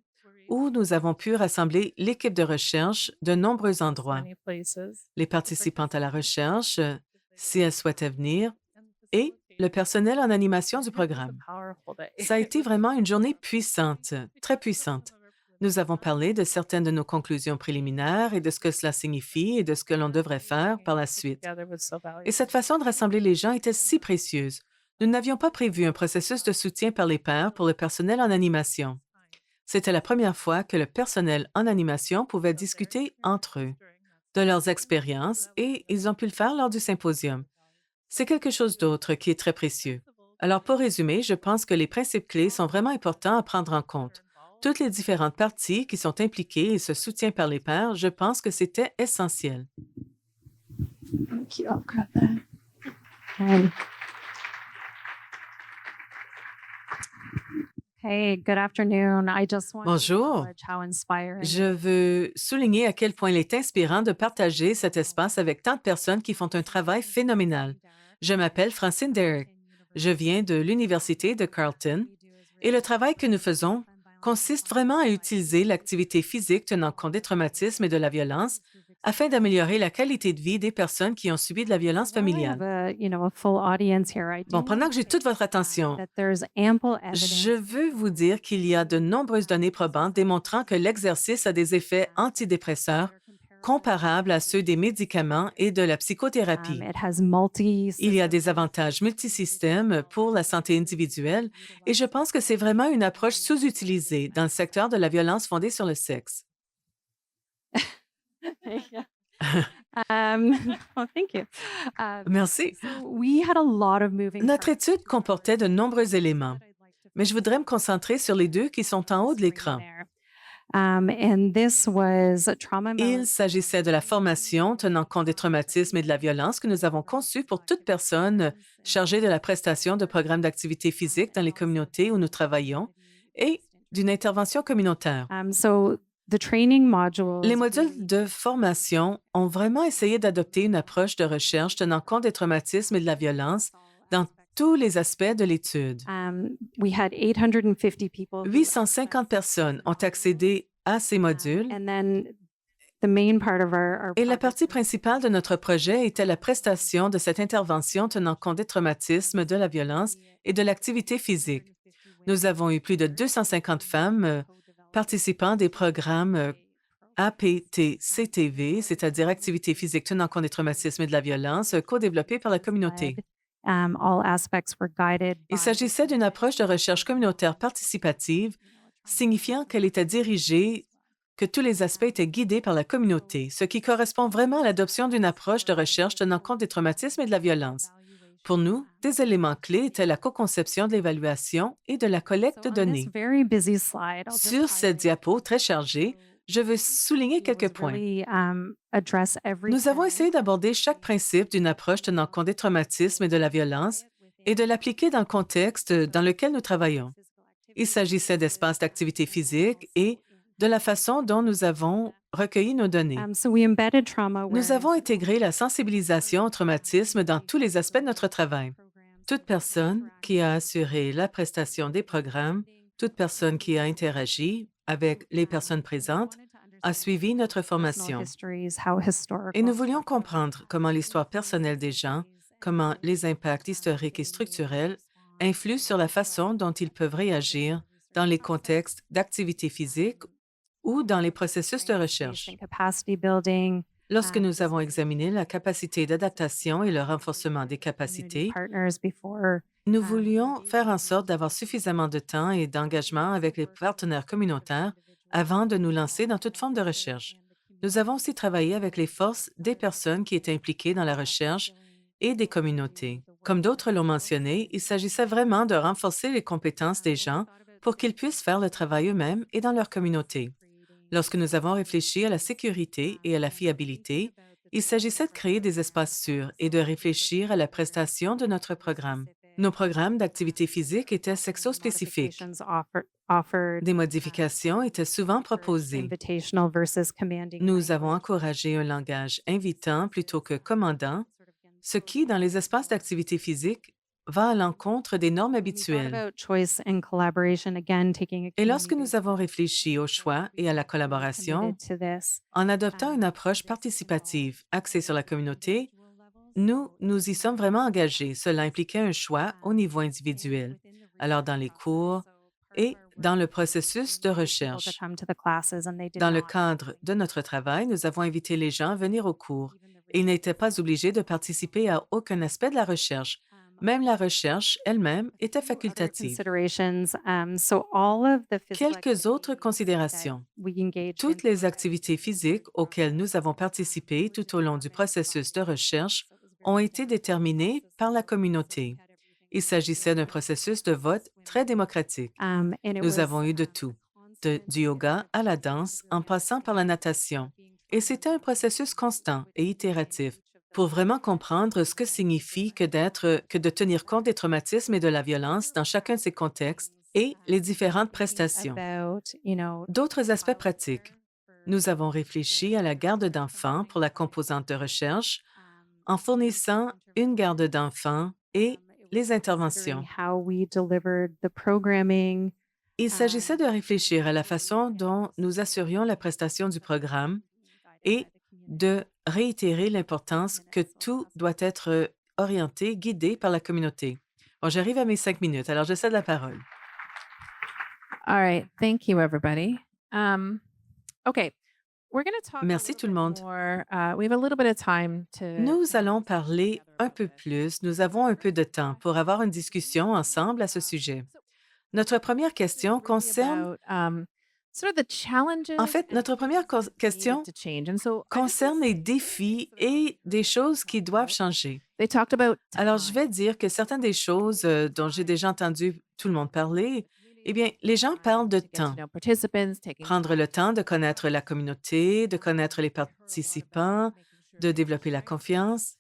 où nous avons pu rassembler l'équipe de recherche de nombreux endroits, many places. les participantes à la recherche, si elles souhaitaient venir, et le personnel en animation du programme. Powerful day. Ça a été vraiment une journée puissante, très puissante. Nous avons parlé de certaines de nos conclusions préliminaires et de ce que cela signifie et de ce que l'on devrait faire par la suite. Together was so Et valuable. cette façon de rassembler les gens était si précieuse. Nous n'avions pas prévu un processus de soutien par les pairs pour le personnel en animation. C'était la première fois que le personnel en animation pouvait discuter entre eux de leurs expériences et ils ont pu le faire lors du symposium. C'est quelque chose d'autre qui est très précieux. Alors, pour résumer, je pense que les principes clés sont vraiment importants à prendre en compte. Toutes les différentes parties qui sont impliquées et ce soutien par les pairs, je pense que c'était essentiel. Thank you. I'll grab that. Hey, good afternoon. I just want to Bonjour. acknowledge how inspiring Je veux souligner à quel point il est inspirant de partager cet espace avec tant de personnes qui font un travail phénoménal. Je m'appelle Francine Derrick. Je viens de l'Université de Carleton et le travail que nous faisons consiste vraiment à utiliser l'activité physique tenant compte des traumatismes et de la violence afin d'améliorer la qualité de vie des personnes qui ont subi de la violence While I familiale. have a full audience here, I do Bon, pendant want que j'ai to toute votre attention, that there's ample je evidence veux vous dire qu'il y a de nombreuses données probantes démontrant que l'exercice a des effets antidépresseurs comparables à ceux des médicaments et de la psychothérapie. it has multi Il y a des avantages multisystèmes pour la santé individuelle et je pense que c'est vraiment une approche sous-utilisée dans le secteur de la violence fondée sur le sexe. well, thank you. Merci. So we had a lot of moving Notre parts. étude comportait de nombreux éléments, mais je voudrais me concentrer sur les deux qui sont en haut de l'écran. And this was a trauma Il s'agissait de la formation tenant compte des traumatismes et de la violence que nous avons conçue pour toute personne chargée de la prestation de programmes d'activité physique dans les communautés où nous travaillons et d'une intervention communautaire. So the training modules. Les modules de formation ont vraiment essayé d'adopter une approche de recherche tenant compte des traumatismes et de la violence dans tous les aspects de l'étude. We had 850 people. who 850 personnes ont accédé à ces modules And then the main part of our et la project partie principale de notre projet était la prestation de cette intervention tenant compte des traumatismes, de la violence et de l'activité physique. Nous avons eu plus de 250 femmes participant des programmes APT-CTV, c'est-à-dire activité physique tenant compte des traumatismes et de la violence, co-développés par la communauté. all aspects were guided Il by s'agissait d'une approche de recherche communautaire participative, signifiant qu'elle était dirigée, que tous les aspects étaient guidés par la communauté, ce qui correspond vraiment à l'adoption d'une approche de recherche tenant compte des traumatismes et de la violence. Pour nous, des éléments clés étaient la co-conception de l'évaluation et de la collecte de So on this données. very busy slide, I'll just Sur cette highlight diapo très chargée, je veux souligner was quelques points. really, address every Nous avons tenet essayé d'aborder chaque principe d'une approche tenant compte des traumatismes et de la violence et de l'appliquer dans le contexte dans lequel nous travaillons. Il s'agissait d'espaces d'activité physique et de la façon dont nous avons recueilli nos données. So we embedded trauma Nous awareness avons intégré la sensibilisation au traumatisme dans tous les aspects de notre travail. Toute personne qui a assuré la prestation des programmes, toute personne qui a interagi avec les personnes présentes, a suivi notre personal formation. histories, how historical Et nous voulions comprendre comment l'histoire personnelle des gens, comment les impacts historiques et structurels influent sur la façon dont ils peuvent réagir dans les contextes d'activité physique ou dans les processus de recherche. and capacity building, Lorsque nous avons examiné la capacité d'adaptation et le renforcement des capacités, partners before nous voulions faire en sorte d'avoir suffisamment de temps et d'engagement avec les partenaires communautaires avant de nous lancer dans toute forme de recherche. Nous avons aussi travaillé avec les forces des personnes qui étaient impliquées dans la recherche et des communautés. Comme d'autres l'ont mentionné, il s'agissait vraiment de renforcer les compétences des gens pour qu'ils puissent faire le travail eux-mêmes et dans leur communauté. Lorsque nous avons réfléchi à la sécurité et à la fiabilité, il s'agissait de créer des espaces sûrs et de réfléchir à la prestation de notre programme. Nos programmes d'activité physique étaient sexospécifiques. Des modifications étaient souvent proposées. Nous avons encouragé un langage invitant plutôt que commandant, ce qui, dans les espaces d'activité physique, va à l'encontre des normes habituelles. Et lorsque nous avons réfléchi au choix et à la collaboration, en adoptant une approche participative axée sur la communauté, nous y sommes vraiment engagés. Cela impliquait un choix au niveau individuel, alors dans les cours et dans le processus de recherche. Dans le cadre de notre travail, nous avons invité les gens à venir aux cours et ils n'étaient pas obligés de participer à aucun aspect de la recherche. Même la recherche elle-même était facultative. Quelques autres considérations. Toutes les activités physiques auxquelles nous avons participé tout au long du processus de recherche ont été déterminées par la communauté. Il s'agissait d'un processus de vote très démocratique. Nous avons eu de tout, du yoga à la danse, en passant par la natation. Et c'était un processus constant et itératif pour vraiment comprendre ce que signifie que de tenir compte des traumatismes et de la violence dans chacun de ces contextes et les différentes prestations. D'autres aspects pratiques. Nous avons réfléchi à la garde d'enfants pour la composante de recherche en fournissant une garde d'enfants et les interventions. Il s'agissait de réfléchir à la façon dont nous assurions la prestation du programme et de réitérer l'importance que tout doit être orienté, guidé par la communauté. Bon, j'arrive à mes 5 minutes, alors je cède la parole. All right. Thank you, everybody. Okay. We're going to talk a Merci little tout le bit monde. more. We have a little bit of time to. Nous allons parler un peu plus. Nous avons un peu de temps pour avoir une discussion ensemble à ce sujet. Notre première question concerne... En fait, notre première question concerne les défis et des choses qui doivent changer. Alors, je vais dire que certaines des choses dont j'ai déjà entendu tout le monde parler, eh bien, les gens parlent de temps. Prendre le temps de connaître la communauté, de connaître les participants, de développer la confiance.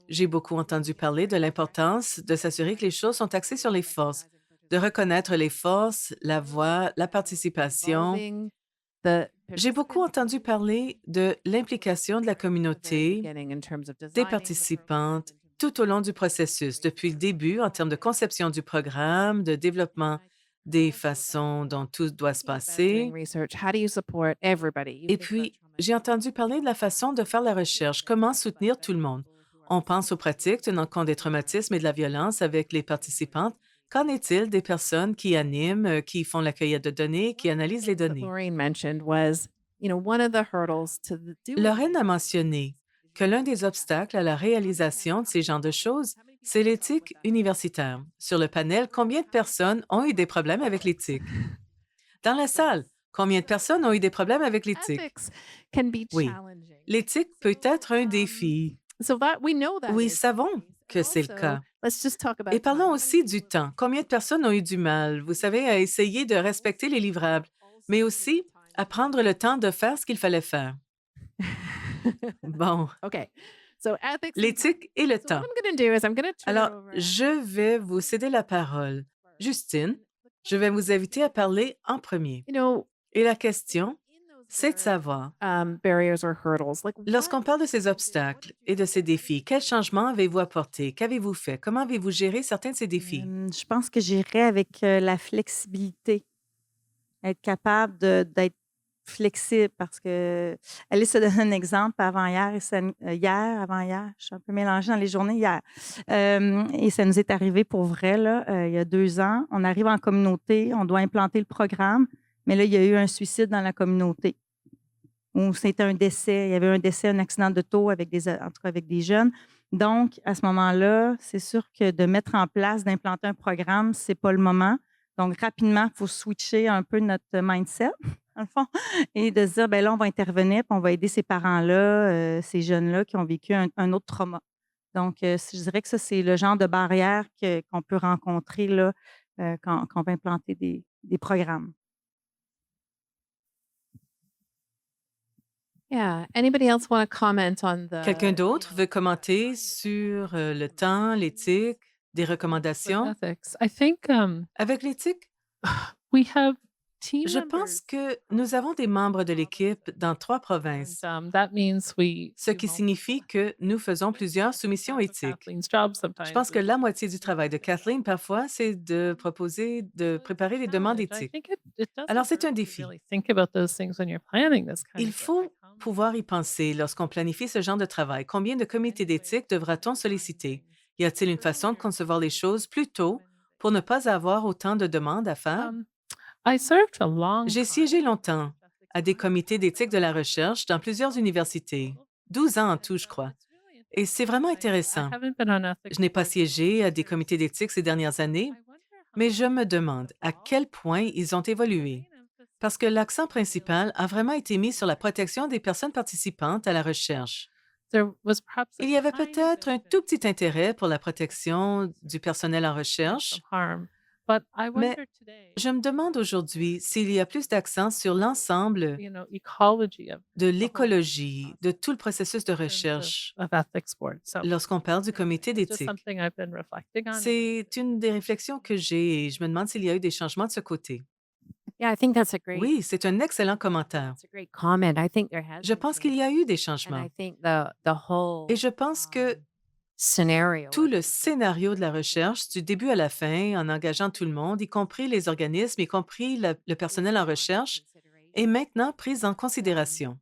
J'ai beaucoup entendu parler de l'importance de s'assurer que les choses sont axées sur les forces, de reconnaître les forces, la voix, la participation. J'ai beaucoup entendu parler de l'implication de la communauté, des participantes, tout au long du processus, depuis le début en termes de conception du programme, de développement des façons dont tout doit se passer. Et puis, j'ai entendu parler de la façon de faire la recherche, comment soutenir tout le monde. On pense aux pratiques tenant compte des traumatismes et de la violence avec les participantes. Qu'en est-il des personnes qui animent, qui font la cueillette de données, qui analysent les données? Lorraine a mentionné que l'un des obstacles à la réalisation de ces genres de choses, c'est l'éthique universitaire. Sur le panel, combien de personnes ont eu des problèmes avec l'éthique? Dans la salle, combien de personnes ont eu des problèmes avec l'éthique? Oui, l'éthique peut être un défi. Oui, savons que c'est le cas. Et parlons aussi du temps. Combien de personnes ont eu du mal, vous savez, à essayer de respecter les livrables, mais aussi à prendre le temps de faire ce qu'il fallait faire? Bon, l'éthique et le temps. Alors, je vais vous céder la parole. Justine, je vais vous inviter à parler en premier. Et la question, c'est de savoir, lorsqu'on parle de ces obstacles et de ces défis, quels changements avez-vous apportés? Qu'avez-vous fait? Comment avez-vous géré certains de ces défis? Je pense que j'irais avec la flexibilité. Être capable d'être flexible parce que Alice se donne un exemple avant-hier avant-hier, je suis un peu mélangée dans les journées hier. Et ça nous est arrivé pour vrai, là, il y a 2 ans. On arrive en communauté, on doit implanter le programme, mais là, il y a eu un suicide dans la communauté. Ou c'était un décès, il y avait un décès, un accident d'auto avec en tout cas avec des jeunes. Donc, à ce moment-là, c'est sûr que de mettre en place, d'implanter un programme, c'est pas le moment. Donc, rapidement, il faut switcher un peu notre mindset. dans le fond, et de se dire, ben là, on va intervenir, puis on va aider ces parents-là, ces jeunes-là qui ont vécu un autre trauma. Donc, je dirais que ça, c'est le genre de barrière qu'on peut rencontrer là, quand on va implanter des programmes. Yeah. Anybody else want to comment on Quelqu'un the d'autre veut commenter sur le temps, l'éthique, des with recommandations? ethics? I think Avec l'éthique, we have team je pense members, que nous avons des membres de l'équipe dans 3 and provinces, that means we ce do qui multiple signifie que nous faisons plusieurs soumissions half of éthiques. Kathleen's job Je sometimes pense que is la moitié du travail de Kathleen, parfois, c'est de proposer, de so it's a préparer les demandes challenge. I éthiques. think it Alors, doesn't c'est un hurt to défi. really think about those things when you're planning this kind Il of work. faut Like, how many pouvoir y penser lorsqu'on planifie ce genre de travail. Combien de comités d'éthique devra-t-on solliciter? Y a-t-il une façon de concevoir les choses plus tôt pour ne pas avoir autant de demandes à faire? I served a long J'ai time siégé as longtemps chief ethics à des officer comités at d'éthique de la Harvard recherche dans plusieurs universités, 12 ans en tout, je crois. It's really Et c'est vraiment interesting. I intéressant. haven't been on Je ethics n'ai pas boards in a long siégé à des years, comités d'éthique ces dernières années, I wonder how mais je much me the demande à quel point ils ont the évolué. main emphasis Parce que l'accent was really principal a vraiment été mis sur la protection on des personnes participantes à la recherche. there was perhaps a Il y avait tiny peut-être un bit tout petit intérêt pour la protection du personnel en of recherche, some harm, but I mais wonder today, je me demande aujourd'hui s'il y a plus d'accent sur l'ensemble ecology of de the whole l'écologie, de tout le processus de in terms recherche of ethics board. So lorsqu'on parle du comité it's just d'éthique. something I've been reflecting on. C'est une des réflexions que j'ai et je me demande s'il y a eu des changements de ce côté. Yeah, I think that's a great Oui, c'est un excellent commentaire. that's a great comment. I think there has Je been pense qu'il y a change. eu des And changements. I think the whole Et je pense que scenario tout of le research scénario de la recherche, du début à la fin, en engageant tout le monde, y compris les organismes, y compris le personnel en recherche, est maintenant pris en considération.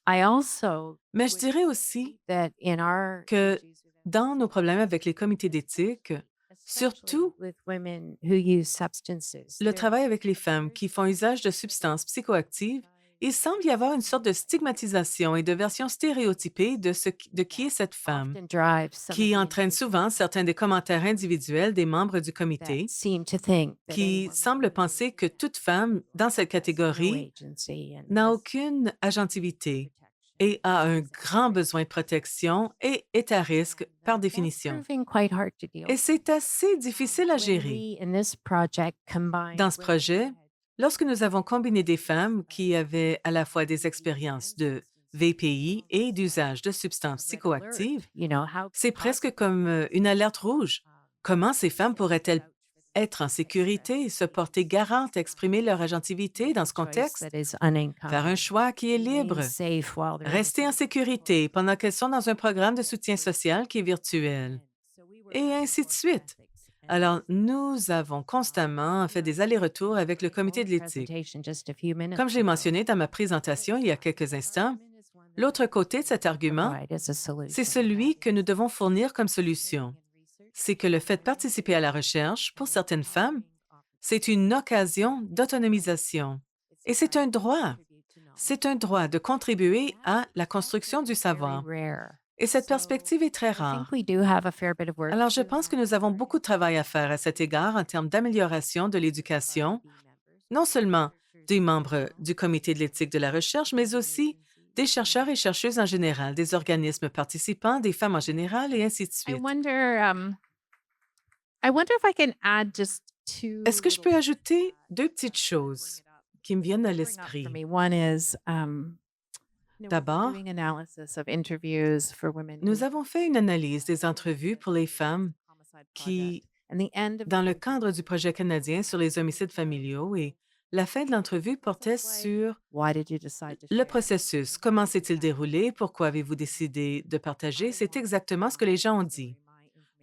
I also Mais je would dirais say aussi that in our que issues with dans nos problèmes avec les comités d'éthique, especially surtout with women who use substances, le travail avec les femmes qui font usage de substances psychoactives, il semble y avoir une sorte de stigmatisation et de version stéréotypée de qui est cette femme, often drive some of qui the entraîne souvent certains des commentaires individuels des membres du that comité, seem to think that qui anyone semblent penser que toute femme dans cette has no catégorie agency and n'a has aucune agentivité protection. et a un grand besoin de protection et est à risque par That's définition. proving quite hard to deal Et with. c'est assez difficile à When gérer. we, in this project, combined Dans ce women projet, who had lorsque nous avons combiné des femmes qui avaient à la fois des expériences de VPI et d'usage de substances red alert, psychoactives, how c'est presque comme une alerte rouge. Comment ces femmes pourraient-elles être en sécurité, se porter garante, exprimer leur agentivité dans ce contexte? Faire un choix qui est libre. Rester en sécurité pendant qu'elles sont dans un programme de soutien social qui est virtuel. Et ainsi de suite. Alors, nous avons constamment fait des allers-retours avec le comité de l'éthique. Comme je l'ai mentionné dans ma présentation il y a quelques instants, l'autre côté de cet argument, c'est celui que nous devons fournir comme solution. C'est que le fait de participer à la recherche, pour certaines femmes, c'est une occasion d'autonomisation. Et c'est un droit. C'est un droit de contribuer à la construction du savoir. Et cette perspective est très rare. Alors, je pense que nous avons beaucoup de travail à faire à cet égard en termes d'amélioration de l'éducation, non seulement des membres du comité de l'éthique de la recherche, mais aussi des chercheurs et chercheuses en général, des organismes participants, des femmes en général, et ainsi de I suite. wonder if I can add just two. Est-ce que je peux ajouter deux petites choses qui me viennent à bring up l'esprit? for me? One is D'abord, doing analysis of interviews for women nous who avons fait une analyse des entrevues pour les femmes homicide qui, project. And the end of dans the le cadre du projet canadien sur les homicides familiaux, et la fin de l'entrevue portait sur why did you decide to le share? processus. Comment s'est-il déroulé? Pourquoi avez-vous décidé de partager? C'est exactement ce que les gens ont dit.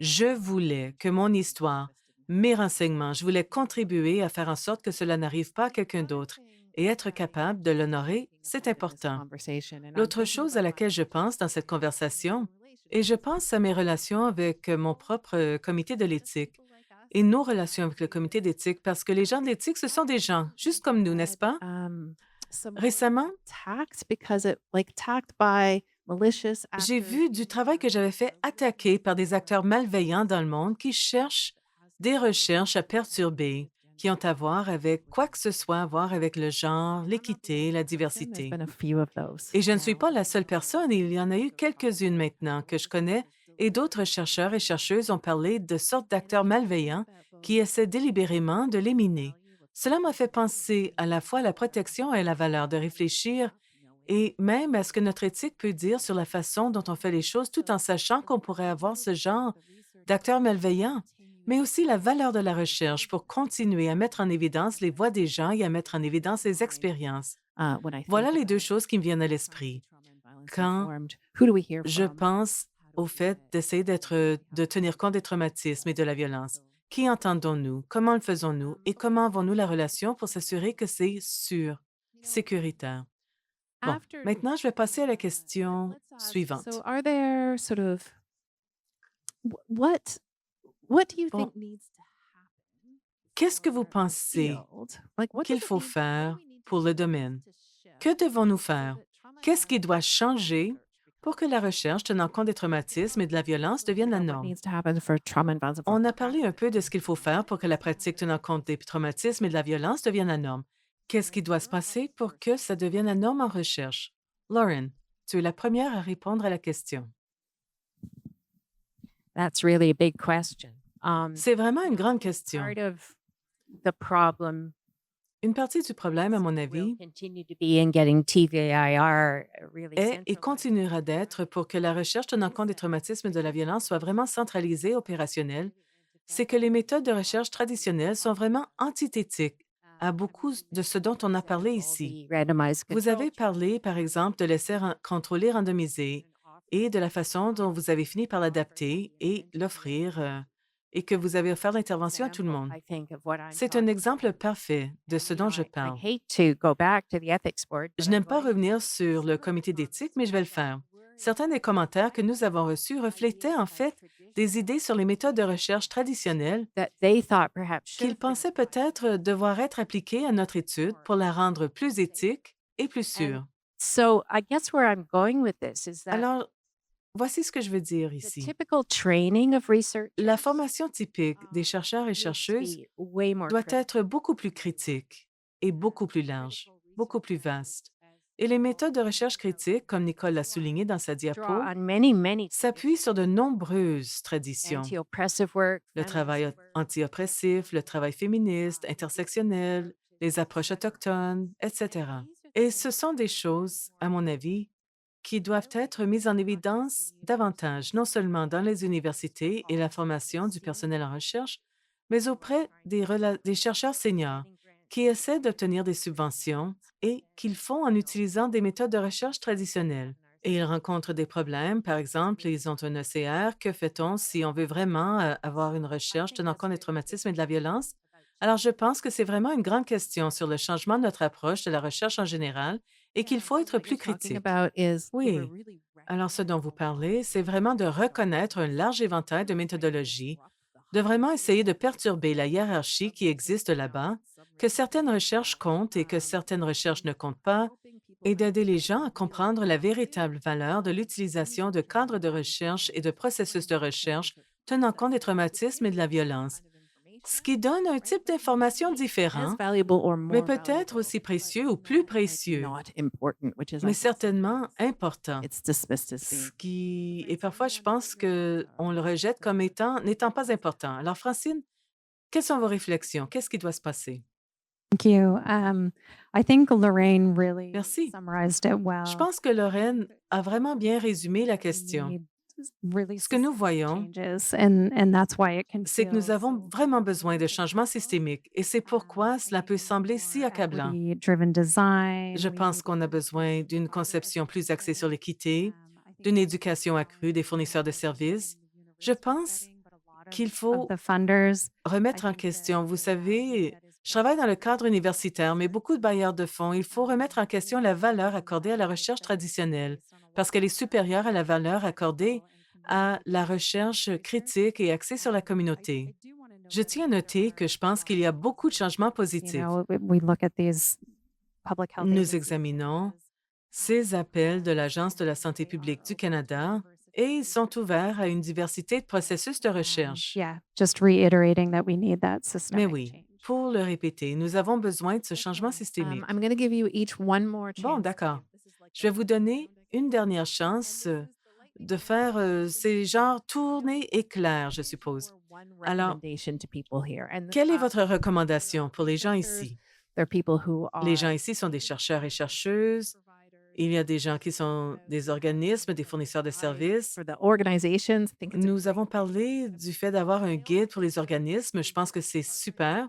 Je voulais que mon histoire, mes renseignements, je voulais contribuer à faire en sorte que cela n'arrive pas à quelqu'un d'autre et être capable de l'honorer, c'est important. L'autre chose à laquelle je pense dans cette conversation, et je pense à mes relations avec mon propre comité de l'éthique et nos relations avec le comité d'éthique, parce que les gens de l'éthique, ce sont des gens, juste comme nous, n'est-ce pas? Récemment, j'ai vu du travail que j'avais fait attaquer par des acteurs malveillants dans le monde qui cherchent des recherches à perturber, qui ont à voir avec quoi que ce soit à voir avec le genre, l'équité, la There's diversité. been a few of those. Et je ne suis now. pas la seule personne, il y en a eu quelques-unes maintenant que je connais, et d'autres chercheurs et chercheuses ont parlé de sortes d'acteurs malveillants qui essaient délibérément de les miner. Cela m'a fait penser à la fois à la protection et à la valeur de réfléchir et même à ce que notre éthique peut dire sur la façon dont on fait les choses tout en sachant qu'on pourrait avoir ce genre d'acteurs malveillants, mais aussi la valeur de la recherche pour continuer à mettre en évidence les voix des gens et à mettre en évidence les expériences. When I Voilà think les deux about choses qui me viennent à l'esprit quand trauma and violence informed, who do we hear je from? pense au fait d'essayer de tenir compte des traumatismes et de la violence. Qui entendons-nous? Comment le faisons-nous? Et comment avons-nous la relation pour s'assurer que c'est sûr, sécuritaire? Bon, After maintenant, je vais passer à la question let's ask, suivante. So are there sort of what do you Bon, think needs to happen qu'est-ce que vous for the pensez field? Like what qu'il does it faut need, what do faire we need pour to le change domaine? to shift Que devons-nous so faire? that trauma and Qu'est-ce qui violence doit becomes changer research pour que la recherche tenant compte des traumatismes et de la violence devienne la what norme? needs to happen for trauma and violence On informed a parlé un peu de ce qu'il faut faire pour que la pratique tenant compte des traumatismes et de la violence devienne la norme. Qu'est-ce qui doit se passer pour que ça devienne la norme en recherche? Lauren, tu es la première à répondre à la question. That's really a big question. C'est vraiment une grande question. Part of the problem Une partie du problème, à mon will avis, continue to be in getting TVIR really est et centralized. continuera d'être pour que la recherche tenant compte des traumatismes et de la violence soit vraiment centralisée, opérationnelle, c'est que les méthodes de recherche traditionnelles sont vraiment antithétiques à beaucoup de ce dont on a parlé ici. The randomized Vous avez control parlé, par exemple, de l'essai contrôlé randomisé et de la façon dont vous avez fini par l'adapter et l'offrir et que vous avez offert l'intervention à tout le monde. I think of what I'm C'est un talking exemple about. parfait de And, ce you dont know, je I parle. hate to go back to the ethics board, Je but n'aime I'm pas going to. revenir sur le comité d'éthique, mais je vais le faire. Certains des commentaires que nous avons reçus reflétaient en fait des idées sur les méthodes de recherche traditionnelles That they thought perhaps should qu'ils have been pensaient peut-être devoir être appliquées à notre étude pour la rendre plus éthique et plus And sûre. so I guess where I'm going with this is that Alors, voici ce que je veux dire the ici. typical training of researchers La formation typique des chercheurs et needs to chercheuses be way more doit critical. être beaucoup plus critique et beaucoup plus large, beaucoup plus vaste. Et les méthodes de recherche critique, comme Nicole l'a souligné dans sa Draw diapo, on many s'appuient sur de nombreuses traditions. anti-oppressive work, Le travail anti-oppressif, le travail féministe, intersectionnel, les approches autochtones, etc. Et ce sont des choses, à mon avis, qui doivent être mises en évidence davantage, non seulement dans les universités et la formation du personnel en recherche, mais auprès des chercheurs seniors qui essaient d'obtenir des subventions et qu'ils font en utilisant des méthodes de recherche traditionnelles. Et ils rencontrent des problèmes, par exemple, ils ont un ECR. Que fait-on si on veut vraiment avoir une recherche tenant compte des traumatismes et de la violence? Alors, je pense que c'est vraiment une grande question sur le changement de notre approche de la recherche en général et qu'il faut être plus critique. Oui. Alors, ce dont vous parlez, c'est vraiment de reconnaître un large éventail de méthodologies, de vraiment essayer de perturber la hiérarchie qui existe là-bas, que certaines recherches comptent et que certaines recherches ne comptent pas, et d'aider les gens à comprendre la véritable valeur de l'utilisation de cadres de recherche et de processus de recherche tenant compte des traumatismes et de la violence, ce qui donne un type d'information différent, mais peut-être aussi précieux ou plus précieux, mais certainement important. Et parfois, je pense qu'on le rejette comme n'étant pas important. Alors, Francine, quelles sont vos réflexions? Qu'est-ce qui doit se passer? Thank you. I think Lorraine really Merci. summarized it well. Je pense que Lorraine a vraiment bien résumé la question. Ce que nous voyons, c'est que nous avons vraiment besoin de changements systémiques et c'est pourquoi cela peut sembler si accablant. Je pense qu'on a besoin d'une conception plus axée sur l'équité, d'une éducation accrue des fournisseurs de services. Je pense qu'il faut remettre en question. Vous savez, je travaille dans le cadre universitaire, mais beaucoup de bailleurs de fonds, il faut remettre en question la valeur accordée à la recherche traditionnelle parce qu'elle est supérieure à la valeur accordée à la recherche critique et axée sur la communauté. Je tiens à noter que je pense qu'il y a beaucoup de changements positifs. Nous examinons ces appels de l'Agence de la santé publique du Canada et ils sont ouverts à une diversité de processus de recherche. Yeah, just reiterating that we need that Mais systemic oui, change. pour le répéter. Nous avons besoin de ce changement systémique. I'm going to give you each one more Bon, chance. d'accord. Je vais vous donner une dernière chance de faire ces genres tournées éclairs, je suppose. Alors, quelle est votre recommandation pour les gens ici? Les gens ici sont des chercheurs et chercheuses. Il y a des gens qui sont des organismes, des fournisseurs de services. Nous avons parlé du fait d'avoir un guide pour les organismes. Je pense que c'est super.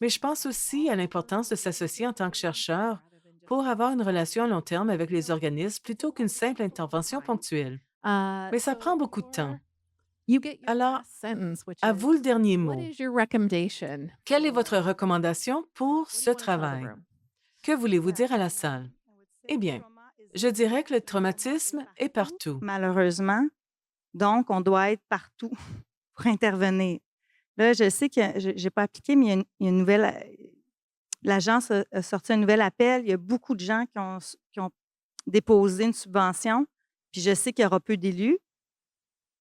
Mais je pense aussi à l'importance de s'associer en tant que chercheur pour avoir une relation à long terme avec les organismes plutôt qu'une simple intervention ponctuelle. Mais ça prend beaucoup de temps. Alors, à vous le dernier mot. Quelle est votre recommandation pour ce travail? Que voulez-vous dire à la salle? Eh bien, je dirais que le traumatisme est partout. Malheureusement. Donc, on doit être partout pour intervenir. Là, je sais que je n'ai pas appliqué, mais il y a une nouvelle. L'agence a sorti un nouvel appel. Il y a beaucoup de gens qui ont déposé une subvention. Puis je sais qu'il y aura peu d'élus.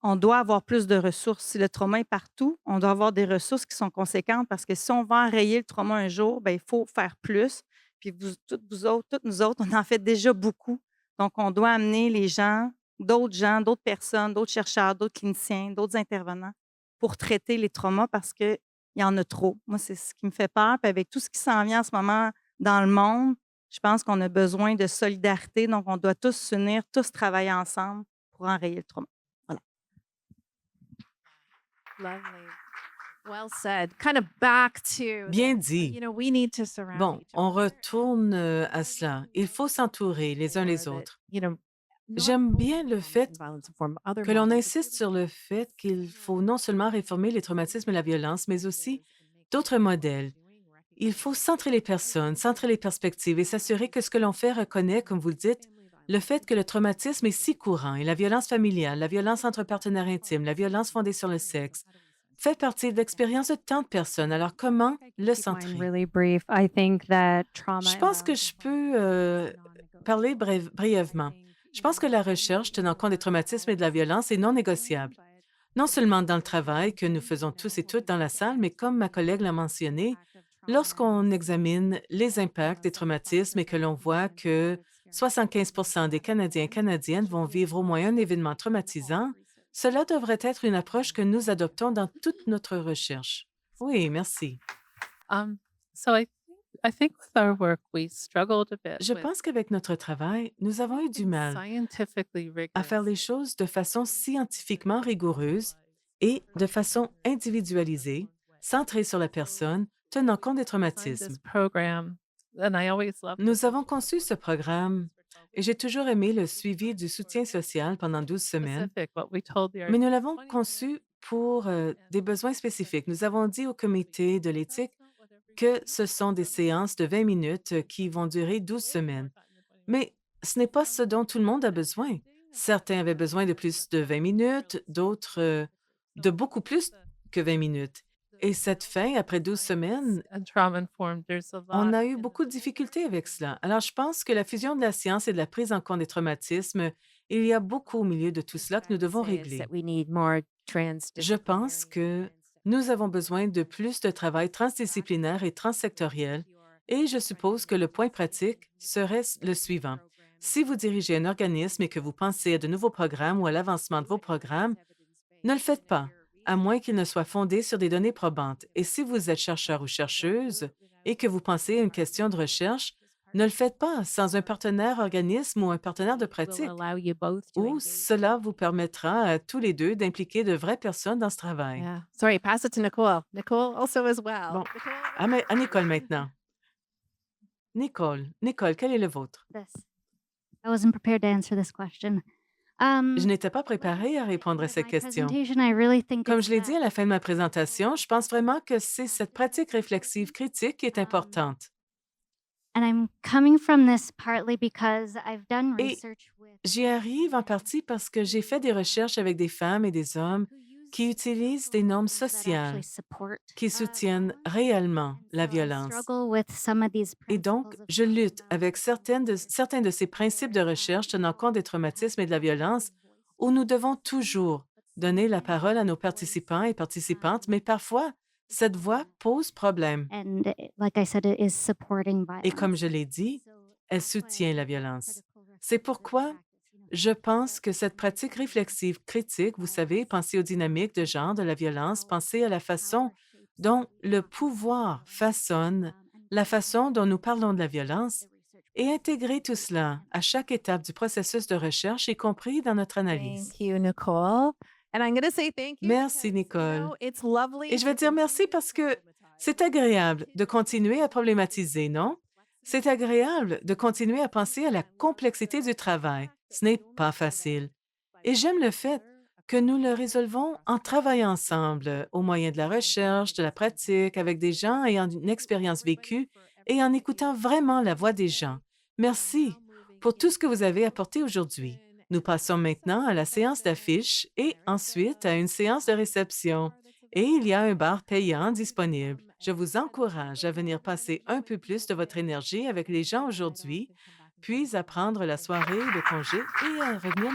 On doit avoir plus de ressources. Si le trauma est partout, on doit avoir des ressources qui sont conséquentes parce que si on va enrayer le trauma un jour, bien, il faut faire plus. Puis toutes nous autres, on en fait déjà beaucoup. Donc, on doit amener les gens, d'autres personnes, d'autres chercheurs, d'autres cliniciens, d'autres intervenants pour traiter les traumas parce qu'il y en a trop. Moi, c'est ce qui me fait peur. Puis avec tout ce qui s'en vient en ce moment dans le monde, je pense qu'on a besoin de solidarité. Donc, on doit tous s'unir, tous travailler ensemble pour enrayer le trauma. Lovely. Well said. Kind of back to Bien dit. we need to surround Bon, each on other. retourne à cela. Il faut s'entourer les uns les Or that, autres. not J'aime only bien le trauma fait and violence inform other que l'on models, but insiste really sur le fait qu'il faut non seulement réformer les traumatismes et la violence, mais aussi d'autres modèles. Il faut centrer les personnes, centrer les perspectives et s'assurer que ce que l'on fait reconnaît, comme vous le dites, le fait que le traumatisme est si courant et la violence familiale, la violence entre partenaires intimes, la violence fondée sur le sexe, fait partie de l'expérience de tant de personnes. Alors, comment le centrer? Je pense que je peux parler brièvement. Je pense que la recherche tenant compte des traumatismes et de la violence est non négociable. Non seulement dans le travail que nous faisons tous et toutes dans la salle, mais comme ma collègue l'a mentionné, lorsqu'on examine les impacts des traumatismes et que l'on voit que 75 des Canadiens et Canadiennes vont vivre au moins un événement traumatisant, cela devrait être une approche que nous adoptons dans toute notre recherche. Oui, merci. So I think with our work, we struggled a bit Je with pense qu'avec notre travail, nous avons eu du mal scientifically à faire les rigorous choses de façon scientifiquement rigoureuse et de façon individualisée, centrée sur la personne, tenant compte des designed traumatismes. this program, and I always loved the Nous avons support conçu ce programme et j'ai toujours aimé le suivi du soutien social pendant 12 semaines, specific, what we told the mais nous l'avons 20 conçu pour des besoins spécifiques. Nous avons dit au comité de l'éthique que ce sont des séances de 20 minutes qui vont durer 12 semaines. Mais ce n'est pas ce dont tout le monde a besoin. Certains avaient besoin de plus de 20 minutes, d'autres de beaucoup plus que 20 minutes. Et cette fin, après 12 semaines, and trauma-informed, there's a lot on a eu in beaucoup de difficultés avec cela. Alors, je pense que la fusion de la science et de la prise en compte des traumatismes, il y a beaucoup au milieu de tout cela que nous devons régler. Je pense que nous avons besoin de plus de travail transdisciplinaire et transsectoriel, et je suppose que le point pratique serait le suivant. Si vous dirigez un organisme et que vous pensez à de nouveaux programmes ou à l'avancement de vos programmes, ne le faites pas, à moins qu'il ne soit fondé sur des données probantes. Et si vous êtes chercheur ou chercheuse et que vous pensez à une question de recherche, ne le faites pas sans un partenaire organisme ou un partenaire de pratique, ou cela vous permettra à tous les deux d'impliquer de vraies personnes dans ce travail. Yeah. Sorry, pass it to Nicole. Nicole also as well. Bon, Nicole? à Nicole maintenant. Nicole, quel est le vôtre? This. I wasn't prepared to answer this question. Je n'étais pas préparée à répondre à With cette my question. presentation, I really think Comme it's je l'ai dit à that la fin de ma présentation, je pense vraiment que c'est cette pratique réflexive critique qui est importante. And I'm coming from this partly because I've done Et research with j'y arrive en partie parce que j'ai fait des recherches avec des femmes et des hommes qui utilisent des normes that sociales actually support qui soutiennent réellement la so I violence. struggle with some of these Et donc, principles of je lutte trauma avec certains de ces principes de recherche tenant compte des traumatismes et de la violence où nous devons toujours donner la parole à nos participants et participantes, mais parfois, Cette voie pose problème. And like I said, it is supporting Et comme violence. je l'ai dit, So elle that's why I soutient la think violence. critical C'est reflective pourquoi practice, je pense que cette pratique réflexive critique, vous savez, pensez aux dynamiques de genre de la violence, pensez à la façon dont le pouvoir façonne la façon dont nous parlons de la violence et intégrer tout cela à chaque étape du processus de recherche, y compris dans notre analyse. Thank you, Nicole. And I'm going to say thank you Merci, because, Nicole. it's lovely Et je vais to dire merci continue to parce que problematize. c'est agréable de continuer à problématiser, non? C'est agréable de continuer à penser à la complexité du travail. Ce n'est pas facile. Et j'aime le fait que nous le résolvons en travaillant ensemble, au moyen de la recherche, de la pratique, avec des gens ayant une expérience vécue et en écoutant vraiment la voix des gens. Merci pour tout ce que vous avez apporté aujourd'hui. Nous passons maintenant à la séance d'affiches et ensuite à une séance de réception. Et il y a un bar payant disponible. Je vous encourage à venir passer un peu plus de votre énergie avec les gens aujourd'hui, puis à prendre la soirée de congé et à revenir